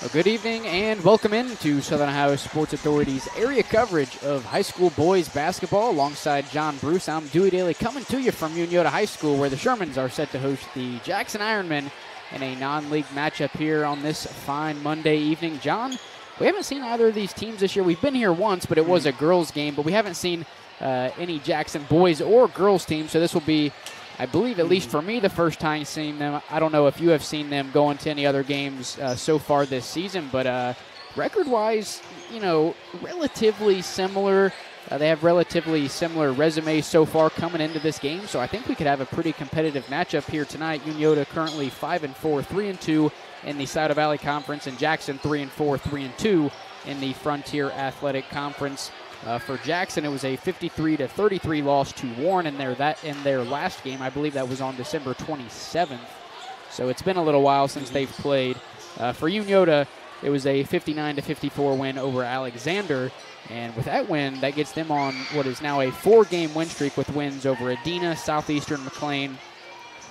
Well, good evening and welcome into Southern Ohio Sports Authority's area coverage of high school boys basketball. Alongside John Bruce, I'm Dewey Daly coming to you from Unioto High School, where the Shermans are set to host the Jackson Ironman in a non-league matchup here on this fine Monday evening. John, we haven't seen either of these teams this year. We've been here once, but it was a girls' game, but we haven't seen any Jackson boys or girls teams, so this will be, I believe, at least for me, the first time seeing them. I don't know if you have seen them go into any other games so far this season, but record-wise, relatively similar. They have relatively similar resumes so far coming into this game, so I think we could have a pretty competitive matchup here tonight. Unioto currently 5-4, 3-2 in the Souda Valley Conference, and Jackson 3-4, 3-2 in the Frontier Athletic Conference. For Jackson, it was a 53-33 loss to Warren in their last game. I believe that was on December 27th. So it's been a little while since they've played. For Unioto, it was a 59-54 win over Alexander. And with that win, that gets them on what is now a 4-game win streak with wins over Adena, Southeastern McLean,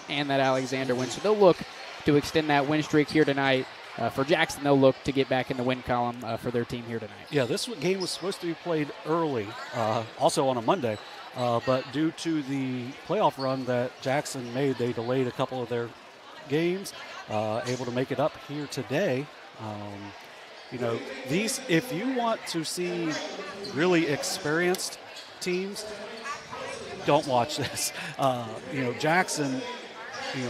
and that Alexander win. So they'll look to extend that win streak here tonight. For Jackson, they'll look to get back in the win column for their team here tonight. Yeah, this game was supposed to be played early, also on a Monday, but due to the playoff run that Jackson made, they delayed a couple of their games, able to make it up here today. If you want to see really experienced teams, don't watch this. Jackson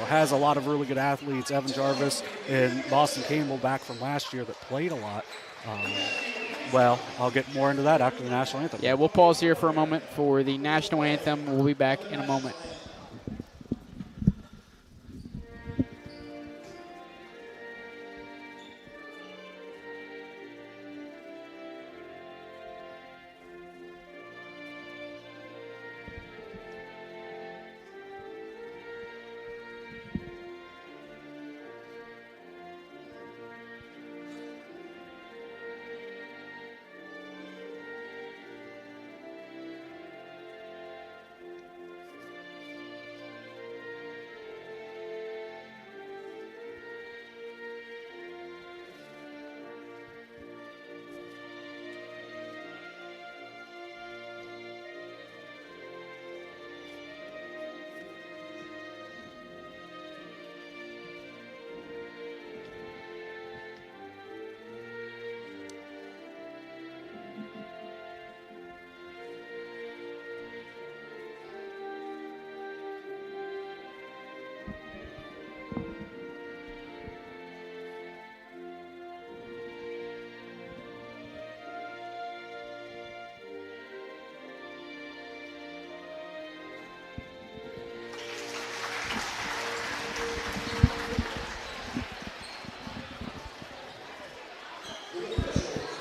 has a lot of really good athletes. Evan Jarvis and Boston Campbell back from last year that played a lot. I'll get more into that after the national anthem. Yeah, we'll pause here for a moment for the national anthem. We'll be back in a moment.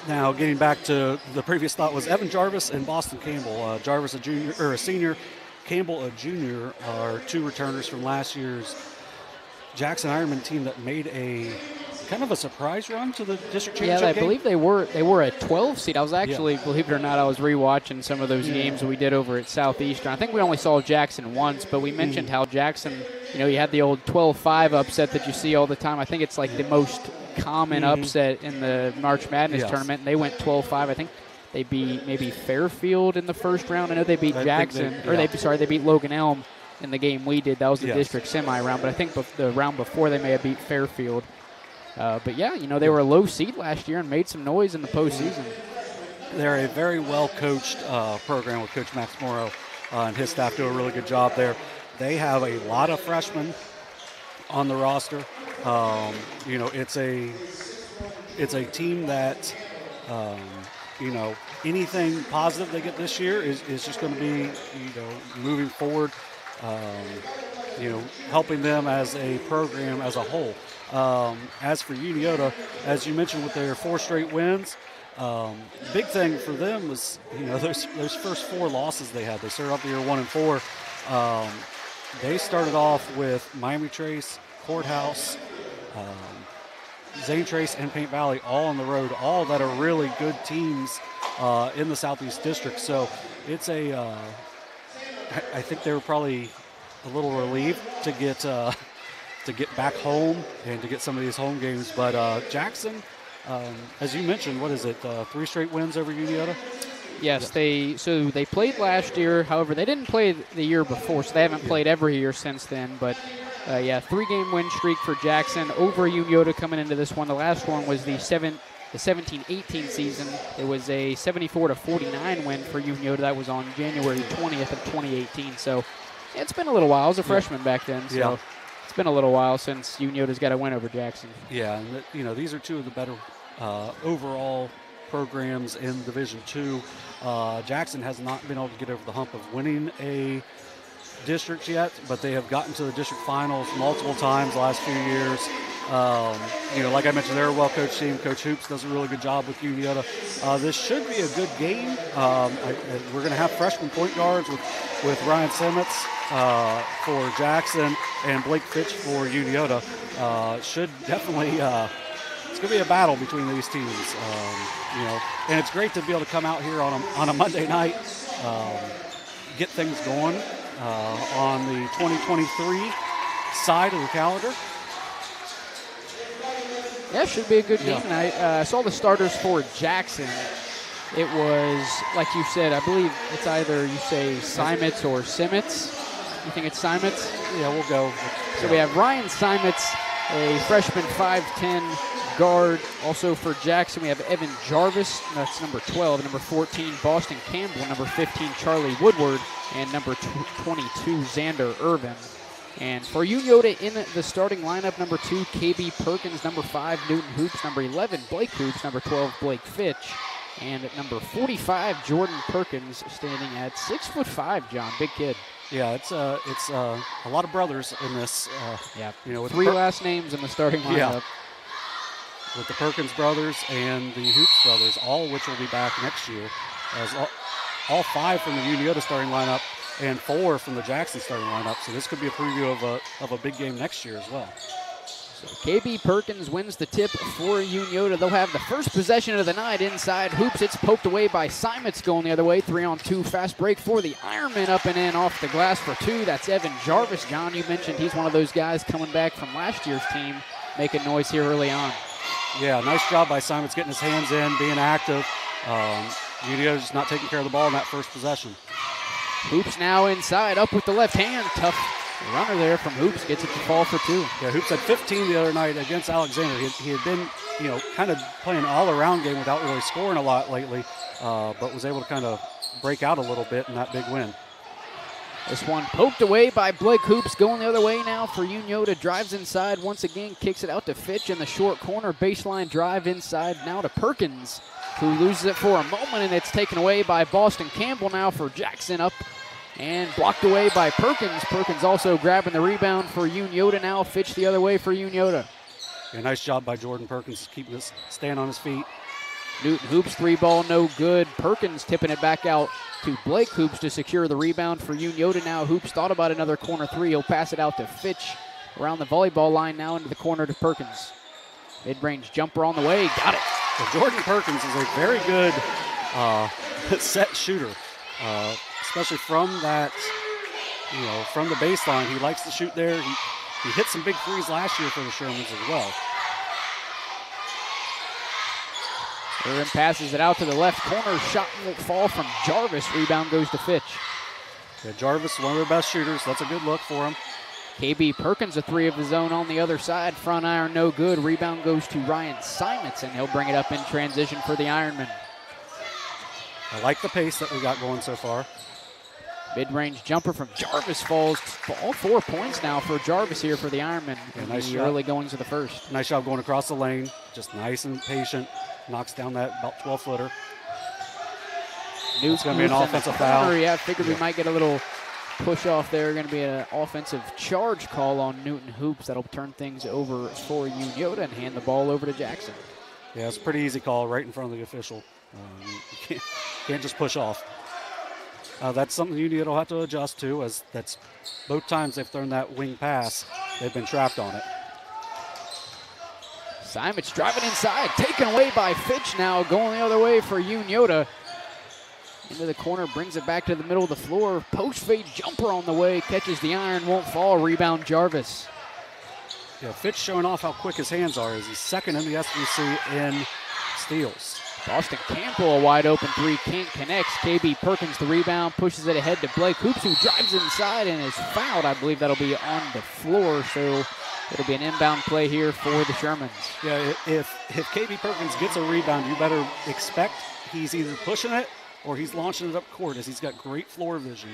Now, getting back to the previous thought, was Evan Jarvis and Boston Campbell. Jarvis a senior, Campbell a junior, are two returners from last year's Jackson Ironman team that made a kind of a surprise run to the district championship game. I believe they were a 12 seed. I was actually, believe it or not, I was rewatching some of those games we did over at Southeastern. I think we only saw Jackson once, but we mentioned how Jackson, you had the old 12-5 upset that you see all the time. I think it's like the most common upset in the March Madness tournament, and they went 12-5. I think they beat maybe Fairfield in the first round. I know they beat Jackson, they beat Logan Elm in the game we did. That was the district semi-round, but I think the round before they may have beat Fairfield. They were a low seed last year and made some noise in the postseason. They're a very well-coached program with Coach Max Morrow and his staff do a really good job there. They have a lot of freshmen on the roster. It's a team that, anything positive they get this year is just going to be, moving forward, helping them as a program as a whole. As for Unioto, as you mentioned with their 4 straight wins, big thing for them was, those first 4 losses they had. They started off the year 1-4. They started off with Miami Trace, Courthouse, Zane Trace, and Paint Valley all on the road, all that are really good teams in the Southeast District. So it's I think they were probably a little relieved to get back home and to get some of these home games. But Jackson, As you mentioned, what is it, 3 straight wins over Unioto? Yes, they played last year. However, they didn't play the year before, so they haven't played every year since then. But, 3-game win streak for Jackson over Unioto coming into this one. The last one was the 17-18 season. It was a 74-49 win for Unioto. That was on January 20th of 2018. So it's been a little while. I was a freshman back then, so it's been a little while since Unioto's got a win over Jackson. Yeah, and these are two of the better overall programs in Division II. Jackson has not been able to get over the hump of winning a district yet, but they have gotten to the district finals multiple times the last few years. Like I mentioned, they're a well-coached team. Coach Hoops does a really good job with Unioto. This should be a good game. We're going to have freshman point guards with Ryan Simmons for Jackson and Blake Fitch for Unioto. Should definitely it's going to be a battle between these teams. And it's great to be able to come out here on a Monday night, get things going on the 2023 side of the calendar. Yeah, should be a good game tonight. I saw the starters for Jackson. It was, like you said, I believe it's either you say Simons or Simmons. You think it's Simons? Yeah, we'll go. So we have Ryan Simons, a freshman 5'10" guard. Also for Jackson, we have Evan Jarvis. That's number 12. Number 14, Boston Campbell. Number 15, Charlie Woodward. And number 22, Xander Irvin. And for Unioto in the starting lineup, number 2, KB Perkins. Number 5, Newton Hoops. Number 11, Blake Hoops. Number 12, Blake Fitch. And at number 45, Jordan Perkins, standing at 6'5", John. Big kid. Yeah, it's a lot of brothers in this. With 3 last names in the starting lineup. Yeah. With the Perkins brothers and the Hoops brothers, all of which will be back next year. As all 5 from the Unioto starting lineup and 4 from the Jackson starting lineup. So this could be a preview of a big game next year as well. So KB Perkins wins the tip for Unioto. They'll have the first possession of the night inside Hoops. It's poked away by Simons going the other way. 3-on-2 fast break for the Ironman, up and in off the glass for 2. That's Evan Jarvis. John, you mentioned he's one of those guys coming back from last year's team, making noise here early on. Yeah, nice job by Simons getting his hands in, being active. Unioto just not taking care of the ball in that first possession. Hoops now inside, up with the left hand. Tough runner there from Hoops, gets it to fall for 2. Yeah, Hoops had 15 the other night against Alexander. He had been, kind of playing an all-around game without really scoring a lot lately, but was able to kind of break out a little bit in that big win. This one poked away by Blake Hoops, going the other way now for Unioto. Drives inside once again, kicks it out to Fitch in the short corner. Baseline drive inside now to Perkins, who loses it for a moment, and it's taken away by Boston Campbell now for Jackson, up and blocked away by Perkins. Perkins also grabbing the rebound for Unioto now. Fitch the other way for Unioto. Yeah, nice job by Jordan Perkins, keeping this staying on his feet. Newton Hoops, 3-ball, no good. Perkins tipping it back out to Blake Hoops to secure the rebound for Unioto now. Hoops thought about another corner 3. He'll pass it out to Fitch around the volleyball line now into the corner to Perkins. Mid-range jumper on the way, got it. So Jordan Perkins is a very good set shooter, especially from that, from the baseline. He likes to shoot there. He hit some big threes last year for the Shermans as well. Irvin passes it out to the left corner. Shot won't fall from Jarvis. Rebound goes to Fitch. Yeah, Jarvis, one of their best shooters. That's a good look for him. KB Perkins, a 3 of his own on the other side. Front iron, no good. Rebound goes to Ryan Simons, and he'll bring it up in transition for the Ironman. I like the pace that we got going so far. Mid-range jumper from Jarvis falls. All 4 points now for Jarvis here for the Ironman. Yeah, nice the early goings of the first. Nice job going across the lane. Just nice and patient. Knocks down that about 12-footer. It's going to be an offensive foul. Yeah, I figured we might get a little push off there. Going to be an offensive charge call on Newton Hoops. That'll turn things over for Unioto and hand the ball over to Jackson. Yeah, it's a pretty easy call right in front of the official. You can't just push off. That's something Unioto will have to adjust to, as that's both times they've thrown that wing pass, they've been trapped on it. Simons driving inside, taken away by Fitch now, going the other way for Unioto. Into the corner, brings it back to the middle of the floor. Post fade jumper on the way, catches the iron, won't fall. Rebound Jarvis. Yeah, Fitch showing off how quick his hands are as he's second in the SVC in steals. Boston Campbell, a wide open three, can't connect. KB Perkins the rebound, pushes it ahead to Blake Hoops, who drives inside and is fouled. I believe that'll be on the floor, so it'll be an inbound play here for the Shermans. Yeah, if KB Perkins gets a rebound, you better expect he's either pushing it or he's launching it up court, as he's got great floor vision.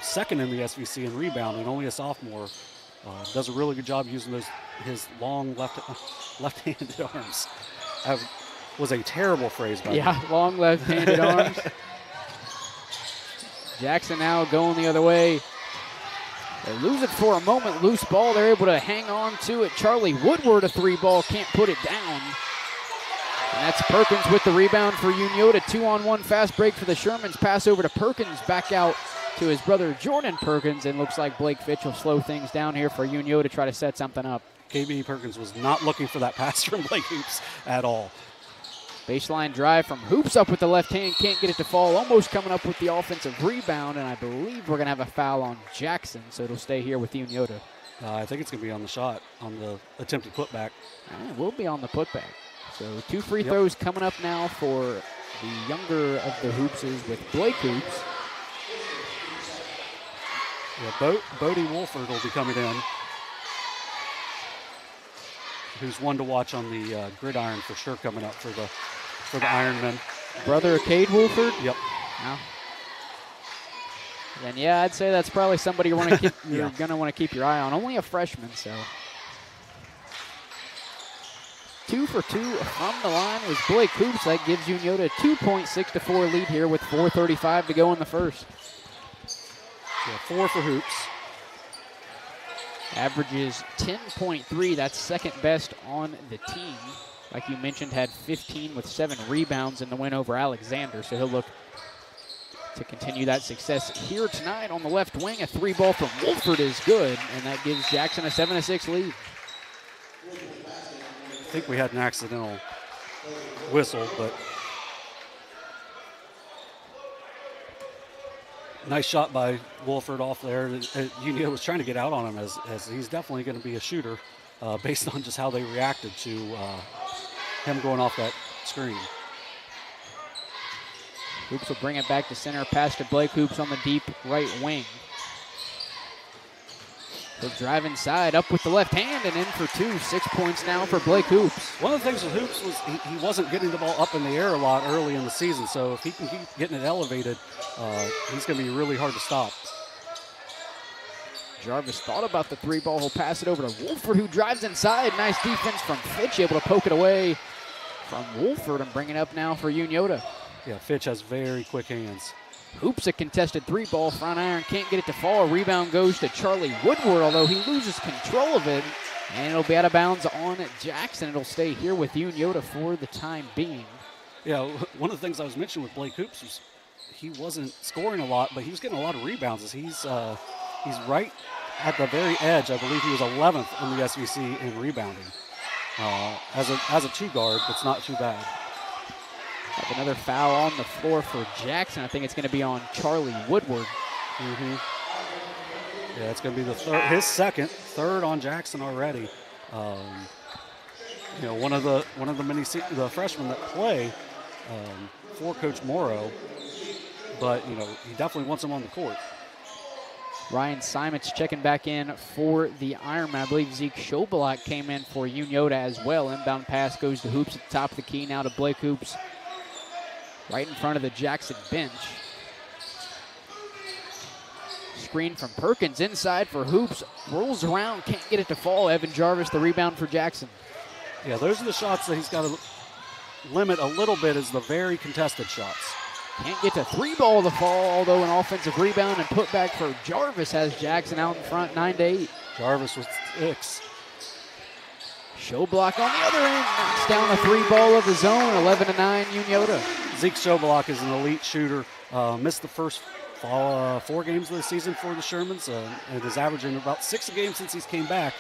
Second in the SVC in rebounding, only a sophomore. Does a really good job using his long left-handed arms. That was a terrible phrase by me. Long left-handed arms. Jackson now going the other way. They lose it for a moment. Loose ball. They're able to hang on to it. Charlie Woodward, a three ball, can't put it down. And that's Perkins with the rebound for Unioto. 2-on-1 fast break for the Shermans. Pass over to Perkins. Back out to his brother Jordan Perkins. And looks like Blake Fitch will slow things down here for Unioto to try to set something up. KB Perkins was not looking for that pass from Blake Hoops at all. Baseline drive from Hoops up with the left hand. Can't get it to fall. Almost coming up with the offensive rebound. And I believe we're going to have a foul on Jackson. So it'll stay here with Unioto. I think it's going to be on the shot, on the attempted putback. It will be on the putback. So 2 free throws coming up now for the younger of the Hoopses with Blake Hoops. Yeah, Bodie Wolford will be coming in, who's one to watch on the gridiron for sure coming up for the Ironman. Brother of Cade Wolford? Yep. No. Then I'd say that's probably somebody you're going to want to keep your eye on. Only a freshman, so. 2 for 2 from the line was Blake Hoops. That gives Unioto a 2.6-4 lead here with 4:35 to go in the first. Yeah, 4 for Hoops. Averages 10.3. That's second best on the team. Like you mentioned, had 15 with 7 rebounds in the win over Alexander. So he'll look to continue that success here tonight on the left wing. A 3-ball from Wolford is good, and that gives Jackson a 7-6 lead. I think we had an accidental whistle, but nice shot by Wolford off there. Unioto was trying to get out on him as he's definitely going to be a shooter based on just how they reacted to him going off that screen. Hoops will bring it back to center. Pass to Blake Hoops on the deep right wing. He'll drive inside, up with the left hand, and in for 2. 6 points now for Blake Hoops. One of the things with Hoops was he wasn't getting the ball up in the air a lot early in the season, so if he can keep getting it elevated, he's going to be really hard to stop. Jarvis thought about the 3-ball. He'll pass it over to Wolford, who drives inside. Nice defense from Fitch, able to poke it away from Wolford and bring it up now for Unioto. Yeah, Fitch has very quick hands. Hoops a contested 3-ball, front iron, can't get it to fall. Rebound goes to Charlie Woodward, although he loses control of it. And it'll be out of bounds on Jackson. It'll stay here with Unioto for the time being. Yeah, one of the things I was mentioning with Blake Hoops was he wasn't scoring a lot, but he was getting a lot of rebounds. He's right at the very edge. I believe he was 11th in the SVC in rebounding. As a 2-guard, it's not too bad. Have another foul on the floor for Jackson. I think it's going to be on Charlie Woodward. Mm-hmm. Yeah, it's going to be his third on Jackson already. One of the freshmen that play for Coach Morrow, but he definitely wants him on the court. Ryan Simons checking back in for the Ironman. I believe Zeke Schobalak came in for Unioto as well. Inbound pass goes to Hoops at the top of the key. Now to Blake Hoops, right in front of the Jackson bench. Screen from Perkins inside for Hoops. Rolls around, can't get it to fall. Evan Jarvis, the rebound for Jackson. Yeah, those are the shots that he's got to limit a little bit, is the very contested shots. Can't get to 3-ball to fall, although an offensive rebound and putback for Jarvis has Jackson out in front, 9-8. Jarvis with 6. Showblock on the other end, knocks down a 3-ball of his own, 11-9 Unioto. Zeke Showblock is an elite shooter. Missed the first 4 games of the season for the Shermans, and is averaging about 6 a game since he's came back.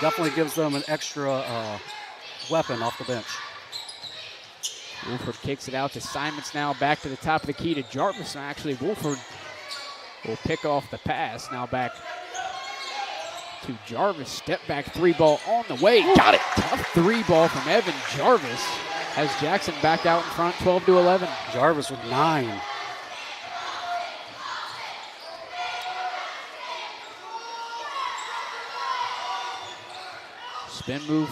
Definitely gives them an extra weapon off the bench. Wolford kicks it out to Simons now, back to the top of the key to Jarvis. And actually, Wolford will pick off the pass. Now back to Jarvis. Step back three ball on the way. Got it. Tough three ball from Evan Jarvis. Has Jackson back out in front, 12-11. Jarvis with 9. Spin move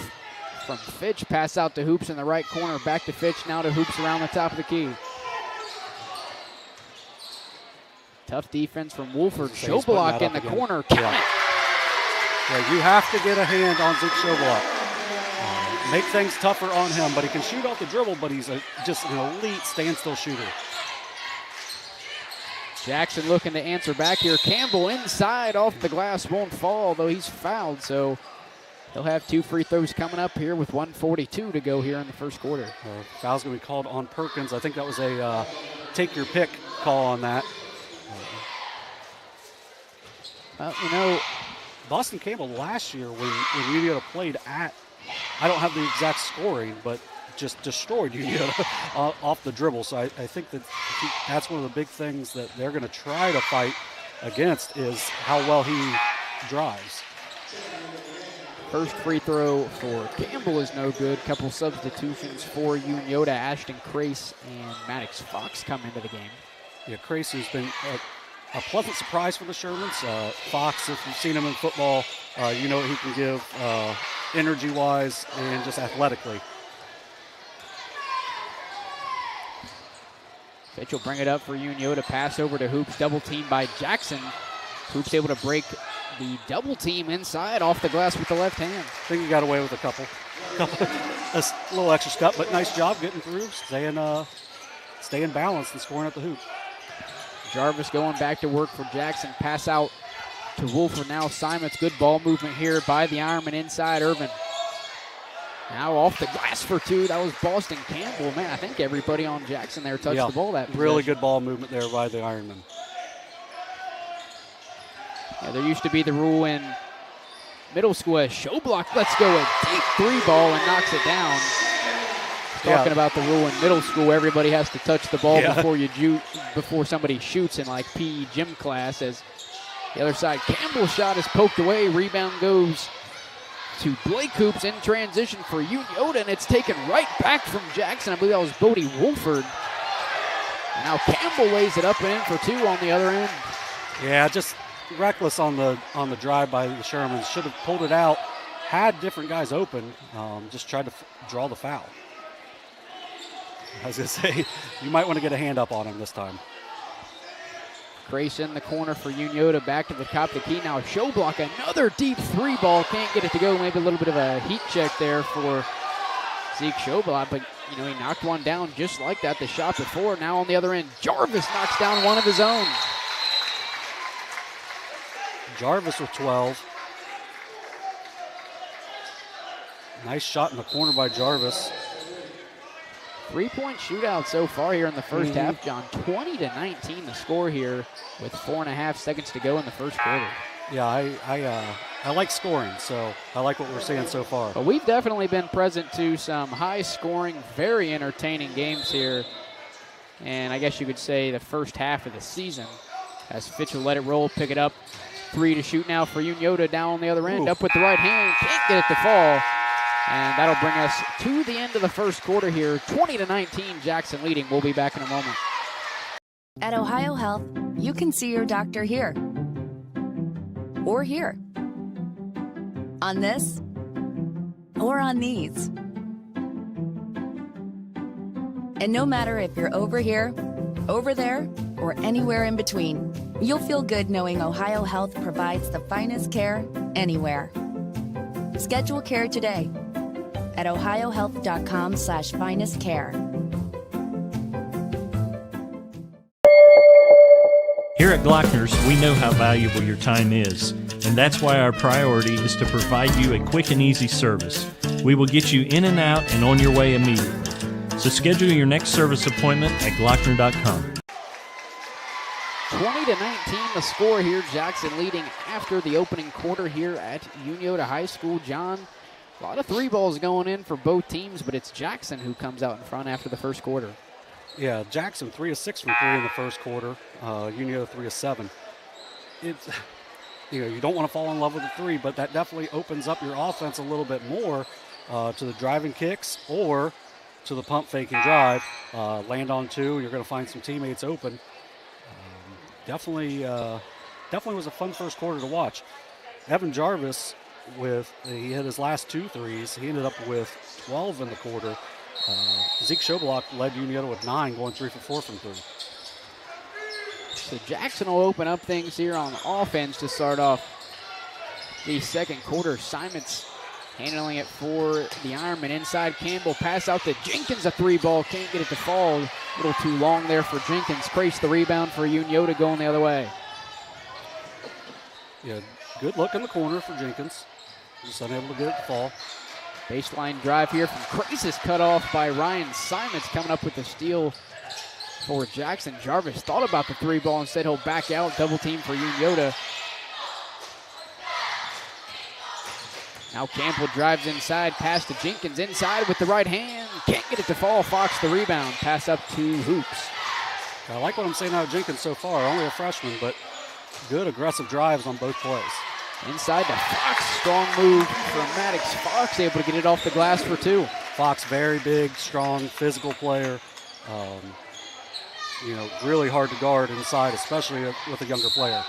from Fitch. Pass out to Hoops in the right corner. Back to Fitch. Now to Hoops around the top of the key. Tough defense from Wolford. Showblock in the corner. Count it. Yeah, you have to get a hand on Zeke Showblock. Make things tougher on him, but he can shoot off the dribble, but he's just an elite standstill shooter. Jackson looking to answer back here. Campbell inside off the glass, won't fall, though he's fouled, so he'll have 2 free throws coming up here with 1:42 to go here in the first quarter. Foul's going to be called on Perkins. I think that was a take your pick call on that. Well, you know, Boston Campbell last year when Unioto played at, I don't have the exact scoring, but just destroyed Unioto off the dribble. So I think that's one of the big things that they're going to try to fight against is how well he drives. First free throw for Campbell is no good. Couple substitutions for Unioto. Ashton Crace and Maddox Fox come into the game. Yeah, Crace has been a pleasant surprise for the Shermans. Fox, if you've seen him in football, you know what he can give energy-wise and just athletically. Fitch will bring it up for Unioto. Pass over to Hoops. Double team by Jackson. Hoops able to break the double team inside off the glass with the left hand. I think he got away with a couple a little extra step, but nice job getting through, staying balanced and scoring at the hoop. Jarvis going back to work for Jackson. Pass out to Wolford. Now Simons. Good ball movement here by the Ironman inside. Irvin. Now off the glass for 2. That was Boston Campbell. Man, I think everybody on Jackson there touched the ball that possession. Really good ball movement there by the Ironman. Yeah, there used to be the rule in middle school as Showblock lets go a deep 3 ball and knocks it down. Talking about the rule in middle school, everybody has to touch the ball before somebody shoots in like PE gym class. As the other side, Campbell's shot is poked away. Rebound goes to Blake Hoops in transition for Unioto, and it's taken right back from Jackson. I believe that was Bodie Wolford. And now Campbell lays it up and in for 2 on the other end. Yeah, just reckless on the drive by the Shermans. Should have pulled it out, had different guys open, just tried to draw the foul. I was going to say, you might want to get a hand up on him this time. Grace in the corner for Unioto, back to the top of the key. Now Showblock, another deep 3 ball, can't get it to go. Maybe a little bit of a heat check there for Zeke Showblock, but you know, he knocked one down just like that the shot before. Now on the other end, Jarvis knocks down one of his own. Jarvis with 12. Nice shot in the corner by Jarvis. 3-point shootout so far here in the first half, John. 20-19 the score here with 4.5 seconds to go in the first quarter. Yeah, I like scoring, so I like what we're seeing so far. But we've definitely been present to some high-scoring, very entertaining games here. And I guess you could say the first half of the season as Fitch will let it roll, pick it up. 3 to shoot now for Unioto down on the other end. Up with the right hand, can't get it to fall. And that'll bring us to the end of the first quarter here. 20-19, Jackson leading. We'll be back in a moment. At OhioHealth, you can see your doctor here or here, on this or on these. And no matter if you're over here, over there, or anywhere in between, you'll feel good knowing OhioHealth provides the finest care anywhere. Schedule care today at ohiohealth.com/finestcare. Here at Glockner's, we know how valuable your time is, and that's why our priority is to provide you a quick and easy service. We will get you in and out and on your way immediately. So schedule your next service appointment at Glockner.com. 20-19 the score here. Jackson leading after the opening quarter here at Unioto High School. John, a lot of 3 balls going in for both teams, but it's Jackson who comes out in front after the first quarter. Yeah, Jackson 3 of 6 from 3 in the first quarter. Unioto 3 of 7. you don't want to fall in love with the three, but that definitely opens up your offense a little bit more to the driving kicks or to the pump fake and drive. Land on two, you're going to find some teammates open. Definitely was a fun first quarter to watch. Evan Jarvis, he hit his last 2 threes. He ended up with 12 in the quarter. Zeke Schoblock led Unioto with 9, going 3 for 4 from 3. So Jackson will open up things here on offense to start off the second quarter. Simons handling it for the Ironman. Inside, Campbell pass out to Jenkins, a 3-ball. Can't get it to fall. A little too long there for Jenkins. Crease the rebound for Unioto going the other way. Yeah, good look in the corner for Jenkins. Just unable to get it to fall. Baseline drive here from Crease is cut off by Ryan Simons, coming up with the steal for Jackson. Jarvis thought about the 3-ball. Instead, he'll back out. Double team for Unioto. Now Campbell drives inside, pass to Jenkins inside with the right hand. Can't get it to fall. Fox the rebound. Pass up to Hoops. I like what I'm saying out of Jenkins so far. Only a freshman, but good aggressive drives on both plays. Inside to Fox. Strong move from Maddox. Fox able to get it off the glass for 2. Fox, very big, strong, physical player. Really hard to guard inside, especially with a younger player.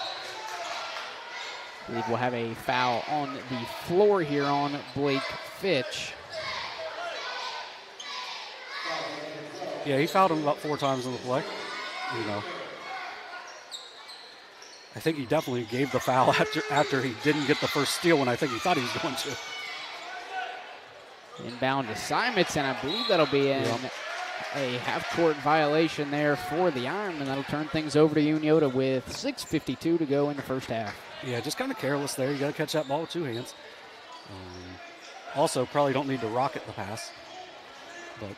I believe we'll have a foul on the floor here on Blake Fitch. Yeah, he fouled him about 4 times in the play. I think he definitely gave the foul after he didn't get the first steal when I think he thought he was going to. Inbound to Simons, and I believe that'll be a half-court violation there for the Ironman. That'll turn things over to Unioto with 6:52 to go in the first half. Yeah, just kind of careless there. You got to catch that ball with 2 hands. Also, probably don't need to rocket the pass. But,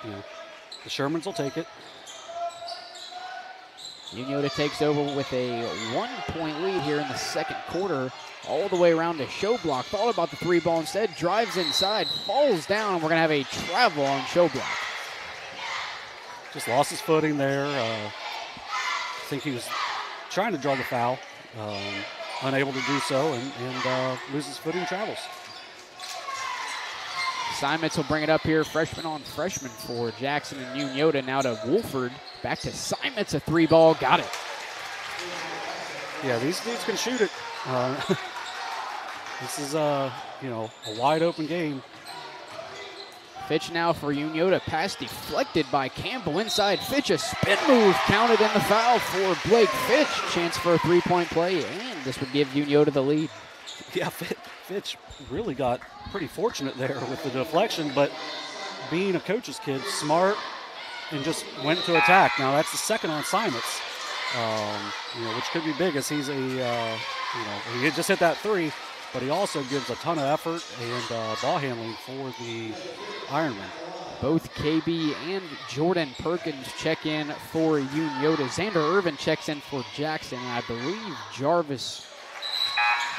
the Shermans will take it. Unioto takes over with a 1-point lead here in the second quarter. All the way around to Schoblock. Thought about the 3-ball instead. Drives inside. Falls down. We're going to have a travel on Schoblock. Just lost his footing there. I think he was trying to draw the foul. Unable to do so and loses footing, travels. Simons will bring it up here. Freshman on freshman for Jackson and Unioto. Now to Wolford. Back to Simons. A 3-ball. Got it. Yeah, these dudes can shoot it. This is a wide open game. Fitch now for Unioto. Pass deflected by Campbell inside. Fitch, a spin move counted in the foul for Blake Fitch. Chance for a 3-point play, and this would give Unioto the lead. Yeah, Fitch really got pretty fortunate there with the deflection, but being a coach's kid, smart, and just went to attack. Now that's the second on Simons, which could be big as he's he had just hit that 3, but he also gives a ton of effort and ball handling for the Ironman. Both KB and Jordan Perkins check in for Unioto. Xander Irvin checks in for Jackson, and I believe Jarvis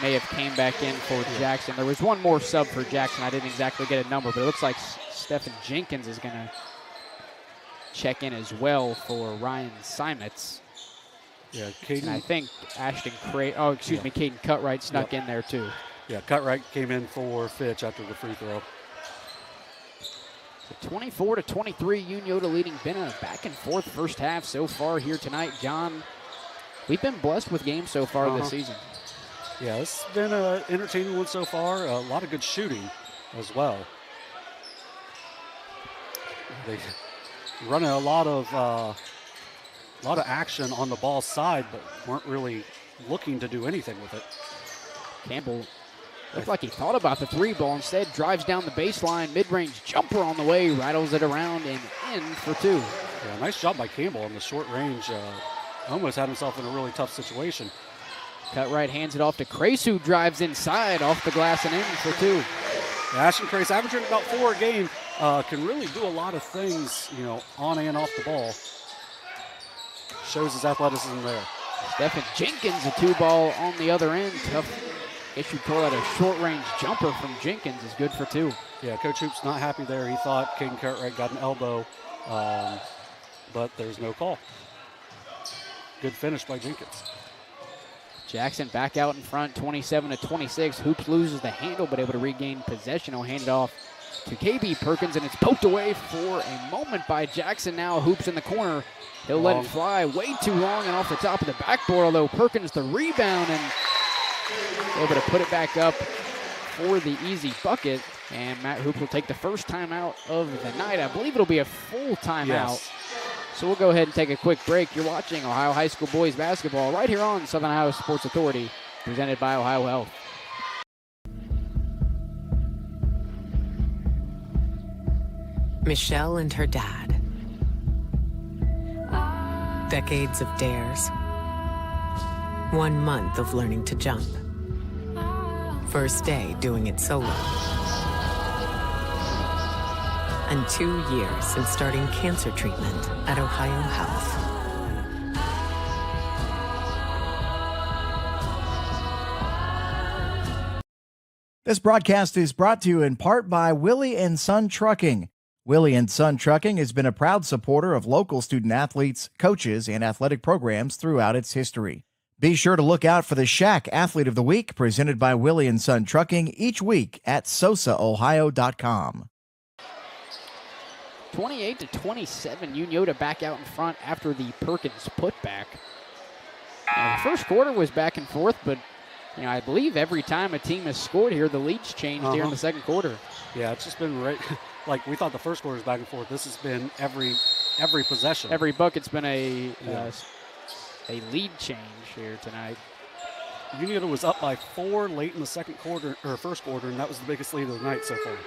may have came back in for Jackson. There was one more sub for Jackson. I didn't exactly get a number, but it looks like Stephen Jenkins is going to check in as well for Ryan Simons. Yeah, and I think Caden Cutright snuck in there too. Yeah, Cutright came in for Fitch after the free throw. So 24-23, Unioto leading. Been a back and forth first half so far here tonight. John, we've been blessed with games so far this season. Yeah, it's been an entertaining one so far. A lot of good shooting as well. They running a lot of action on the ball side, but weren't really looking to do anything with it. Campbell looked like he thought about the 3-ball. Instead, drives down the baseline, mid-range jumper on the way, rattles it around and in for 2. Yeah, nice job by Campbell on the short range. Almost had himself in a really tough situation. Cutright hands it off to Crace, who drives inside, off the glass and in for 2. Yeah, Ashton Crace, averaging about 4 a game, can really do a lot of things, on and off the ball. Shows his athleticism there. Stephen Jenkins, a 2-ball on the other end. Tough issue call that a short-range jumper from Jenkins is good for 2. Yeah, Coach Hoop's not happy there. He thought Caden Cartwright got an elbow, but there's no call. Good finish by Jenkins. Jackson back out in front, 27-26. Hoops loses the handle, but able to regain possession. He'll hand it off to KB Perkins, and it's poked away for a moment by Jackson. Now Hoops in the corner. He'll let it fly way too long and off the top of the backboard, although Perkins the rebound and able to put it back up for the easy bucket. And Matt Hoops will take the first timeout of the night. I believe it'll be a full timeout. Yes. So we'll go ahead and take a quick break. You're watching Ohio High School Boys Basketball right here on Southern Ohio Sports Authority, presented by OhioHealth. Michelle and her dad. Decades of dares. 1 month of learning to jump. First day doing it solo. And 2 years since starting cancer treatment at OhioHealth. This broadcast is brought to you in part by Willie & Son Trucking. Willie & Son Trucking has been a proud supporter of local student-athletes, coaches, and athletic programs throughout its history. Be sure to look out for the Shack Athlete of the Week presented by Willie & Son Trucking each week at SOSAOhio.com. 28-27, Unioto back out in front after the Perkins putback. The first quarter was back and forth, but I believe every time a team has scored here, the lead's changed here in the second quarter. Yeah, it's just been right. Like we thought the first quarter was back and forth. This has been every possession. Every bucket's been a lead change here tonight. Unioto was up by 4 late in the second quarter or first quarter, and that was the biggest lead of the night so far.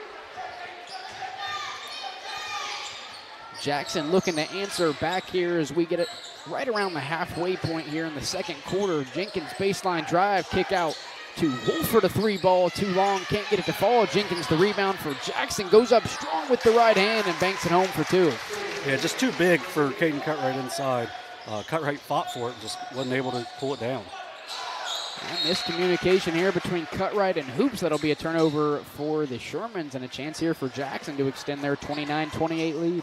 Jackson looking to answer back here as we get it right around the halfway point here in the second quarter. Jenkins baseline drive, kick out to Wolford, a 3 ball, too long, can't get it to fall. Jenkins the rebound for Jackson, goes up strong with the right hand and banks it home for 2. Yeah, just too big for Caden Cutright inside. Cutright fought for it, just wasn't able to pull it down. And miscommunication here between Cutright and Hoops. That'll be a turnover for the Shermans and a chance here for Jackson to extend their 29-28 lead.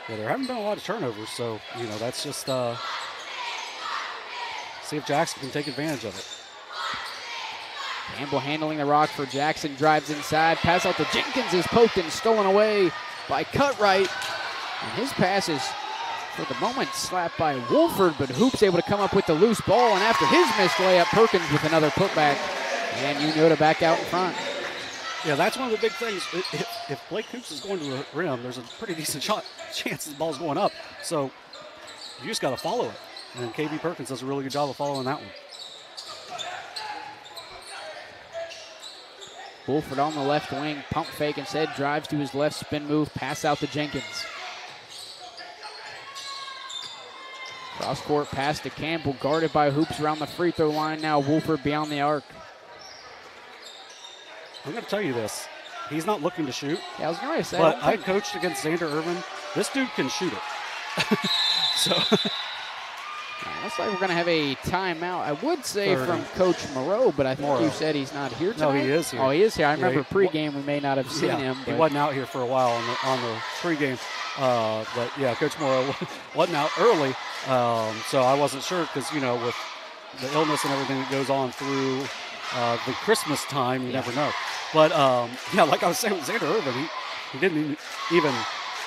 Yeah, there haven't been a lot of turnovers, so, that's just see if Jackson can take advantage of it. Campbell handling the rock for Jackson, drives inside, pass out to Jenkins is poked and stolen away by Cutright. And his pass is, for the moment, slapped by Wolford, but Hoops able to come up with the loose ball, and after his missed layup, Perkins with another putback, and Unioto back out in front. Yeah, that's one of the big things. If Blake Hoops is going to the rim, there's a pretty decent chance the ball's going up. So you just got to follow it. And KB Perkins does a really good job of following that one. Wolford on the left wing, pump fake instead, drives to his left, spin move, pass out to Jenkins. Cross court pass to Campbell, guarded by Hoops around the free throw line. Now Wolford beyond the arc. I'm going to tell you this. He's not looking to shoot. Yeah, I was going to say. But I coached against Xander Irvin. This dude can shoot it. So. Looks like we're going to have a timeout, I would say, 30. from Coach Moreau, but I think you said he's not here tonight. No, he is here. Oh, he is here. I remember pregame we may not have seen him. He wasn't out here for a while on the pregame. But, yeah, Coach Moreau wasn't out early. So I wasn't sure because, with the illness and everything that goes on through the Christmas time, you never know. But, like I was saying with Xander Irvin, he didn't even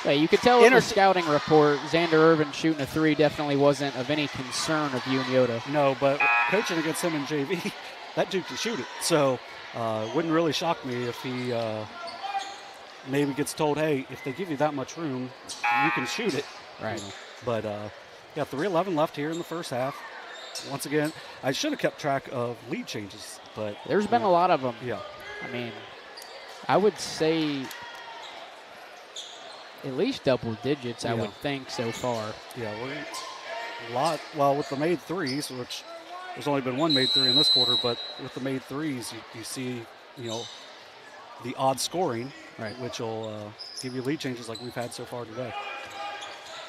Yeah, you could tell in the scouting report, Xander Irvin shooting a 3 definitely wasn't of any concern of Unioto. No, but coaching against him in JV, that dude can shoot it. So it wouldn't really shock me if he maybe gets told, hey, if they give you that much room, you can shoot it. Right. But, 3:11 left here in the first half. Once again, I should have kept track of lead changes, but there's been a lot of them. Yeah. I mean, I would say at least double digits, I would think, so far. Yeah, we're a lot. Well, with the made threes, which there's only been one made 3 in this quarter, but with the made threes, you see, the odd scoring, right, which will give you lead changes like we've had so far today.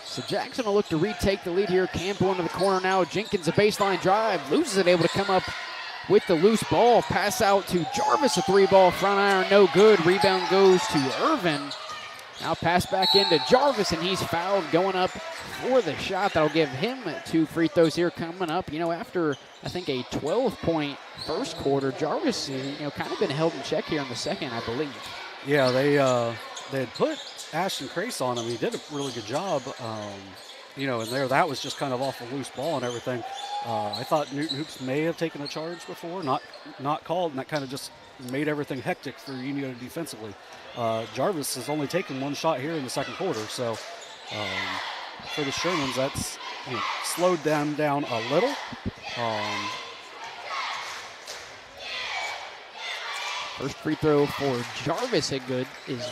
So Jackson will look to retake the lead here. Campbell into the corner now. Jenkins a baseline drive, loses it, able to come up with the loose ball. Pass out to Jarvis, a 3-ball front iron, no good. Rebound goes to Irvin. Now pass back into Jarvis, and he's fouled going up for the shot. That'll give him 2 free throws here coming up. After, I think, a 12-point first quarter, Jarvis, kind of been held in check here in the second, I believe. Yeah, they had put Ashton Crace on him. He did a really good job. And that was just kind of off a loose ball and everything. I thought Newton Hoops may have taken a charge before, not called, and that kind of just made everything hectic for Unioto defensively. Jarvis has only taken 1 shot here in the second quarter, so for the Shermans, that's slowed them down a little. First free throw for Jarvis is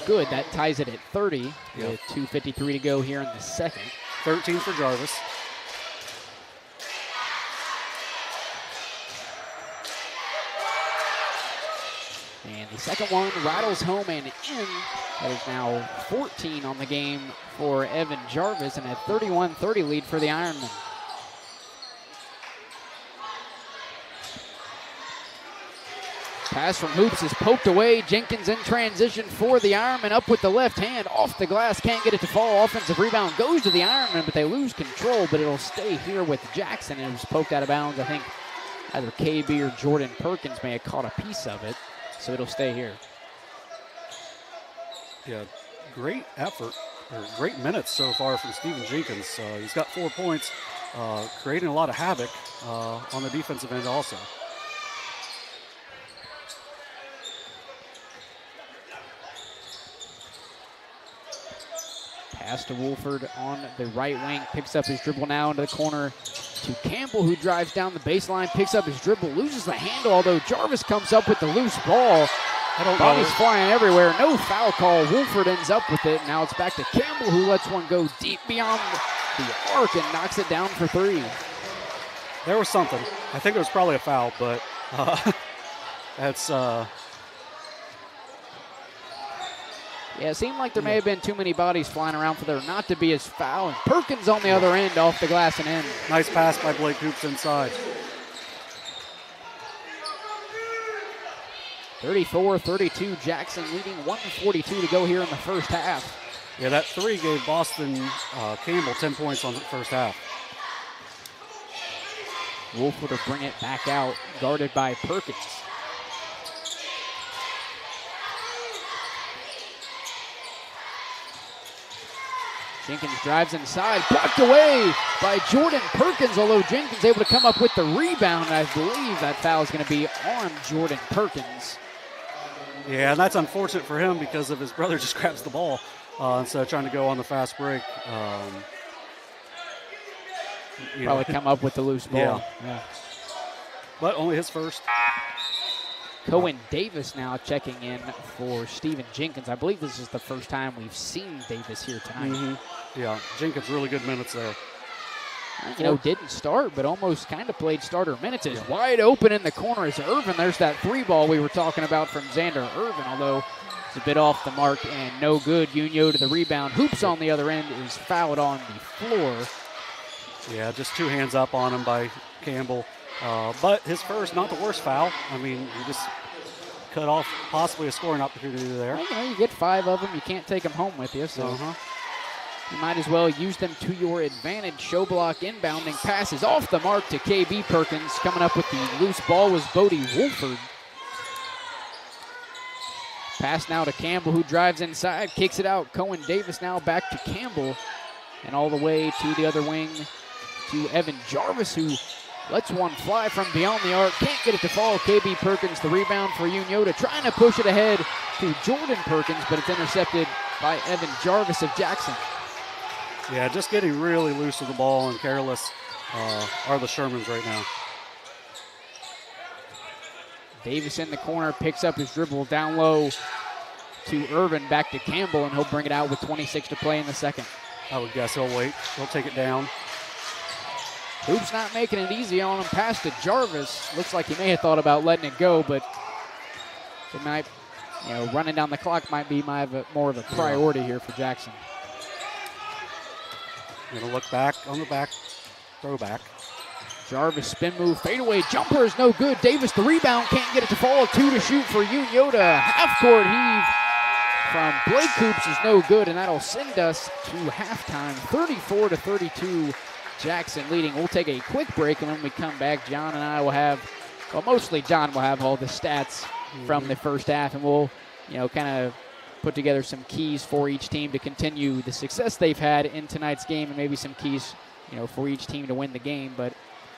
good. That ties it at 30 with 2:53 to go here in the second. 13 for Jarvis. And the second one rattles home and in. That is now 14 on the game for Evan Jarvis, and a 31-30 lead for the Ironmen. Pass from Hoops is poked away. Jenkins in transition for the Ironman. Up with the left hand, off the glass, can't get it to fall. Offensive rebound goes to the Ironman, but they lose control, but it'll stay here with Jackson. It was poked out of bounds. I think either KB or Jordan Perkins may have caught a piece of it, so it'll stay here. Yeah, great effort, or great minutes so far from Steven Jenkins. He's got 4 points, creating a lot of havoc on the defensive end also. Pass to Wolford on the right wing, picks up his dribble now into the corner to Campbell, who drives down the baseline, picks up his dribble, loses the handle, although Jarvis comes up with the loose ball. Bodies flying everywhere, no foul call. Wolford ends up with it. Now it's back to Campbell, who lets one go deep beyond the arc and knocks it down for 3. There was something. I think it was probably a foul, but that's... Yeah, it seemed like there may have been too many bodies flying around for there not to be his foul. And Perkins on the other end, off the glass and in. Nice pass by Blake Hoops inside. 34-32, Jackson leading, 1:42 to go here in the first half. Yeah, that 3 gave Boston Campbell 10 points on the first half. Wolford will bring it back out, guarded by Perkins. Jenkins drives inside, blocked away by Jordan Perkins, although Jenkins able to come up with the rebound. And I believe that foul is going to be on Jordan Perkins. Yeah, and that's unfortunate for him because of his brother just grabs the ball instead of trying to go on the fast break. Probably come up with the loose ball. Yeah. But only his first. Cohen Davis now checking in for Steven Jenkins. I believe this is the first time we've seen Davis here tonight. Mm-hmm. Yeah, Jenkins really good minutes there. Didn't start, but almost kind of played starter minutes. Is wide open in the corner is Irvin. There's that 3 ball we were talking about from Xander Irvin, although it's a bit off the mark and no good. Unioto to the rebound. Hoops on the other end is fouled on the floor. Yeah, just 2 hands up on him by Campbell. But his first, not the worst foul. I mean, he just cut off possibly a scoring opportunity there. Well, you get 5 of them. You can't take them home with you, so you might as well use them to your advantage. Show block inbounding passes off the mark to KB Perkins. Coming up with the loose ball was Bodie Wolford. Pass now to Campbell, who drives inside, kicks it out. Cohen Davis now back to Campbell, and all the way to the other wing to Evan Jarvis, who lets one fly from beyond the arc. Can't get it to fall. KB Perkins, the rebound for Unioto, trying to push it ahead to Jordan Perkins, but it's intercepted by Evan Jarvis of Jackson. Yeah, just getting really loose with the ball and careless are the Shermans right now. Davis in the corner, picks up his dribble down low to Irvin, back to Campbell, and he'll bring it out with 26 to play in the second. I would guess he'll wait. He'll take it down. Hoops not making it easy on him. Pass to Jarvis. Looks like he may have thought about letting it go, but it might, running down the clock might be more of a priority here for Jackson. Gonna look back on the back, throwback. Jarvis spin move, fadeaway jumper is no good. Davis the rebound, can't get it to fall. 2 to shoot for Unioto. Half court heave from Blake Coops is no good, and that'll send us to halftime, 34-32. Jackson leading. We'll take a quick break, and when we come back, John and I will have, well, mostly John will have all the stats from the first half, and we'll, kind of put together some keys for each team to continue the success they've had in tonight's game, and maybe some keys, for each team to win the game. But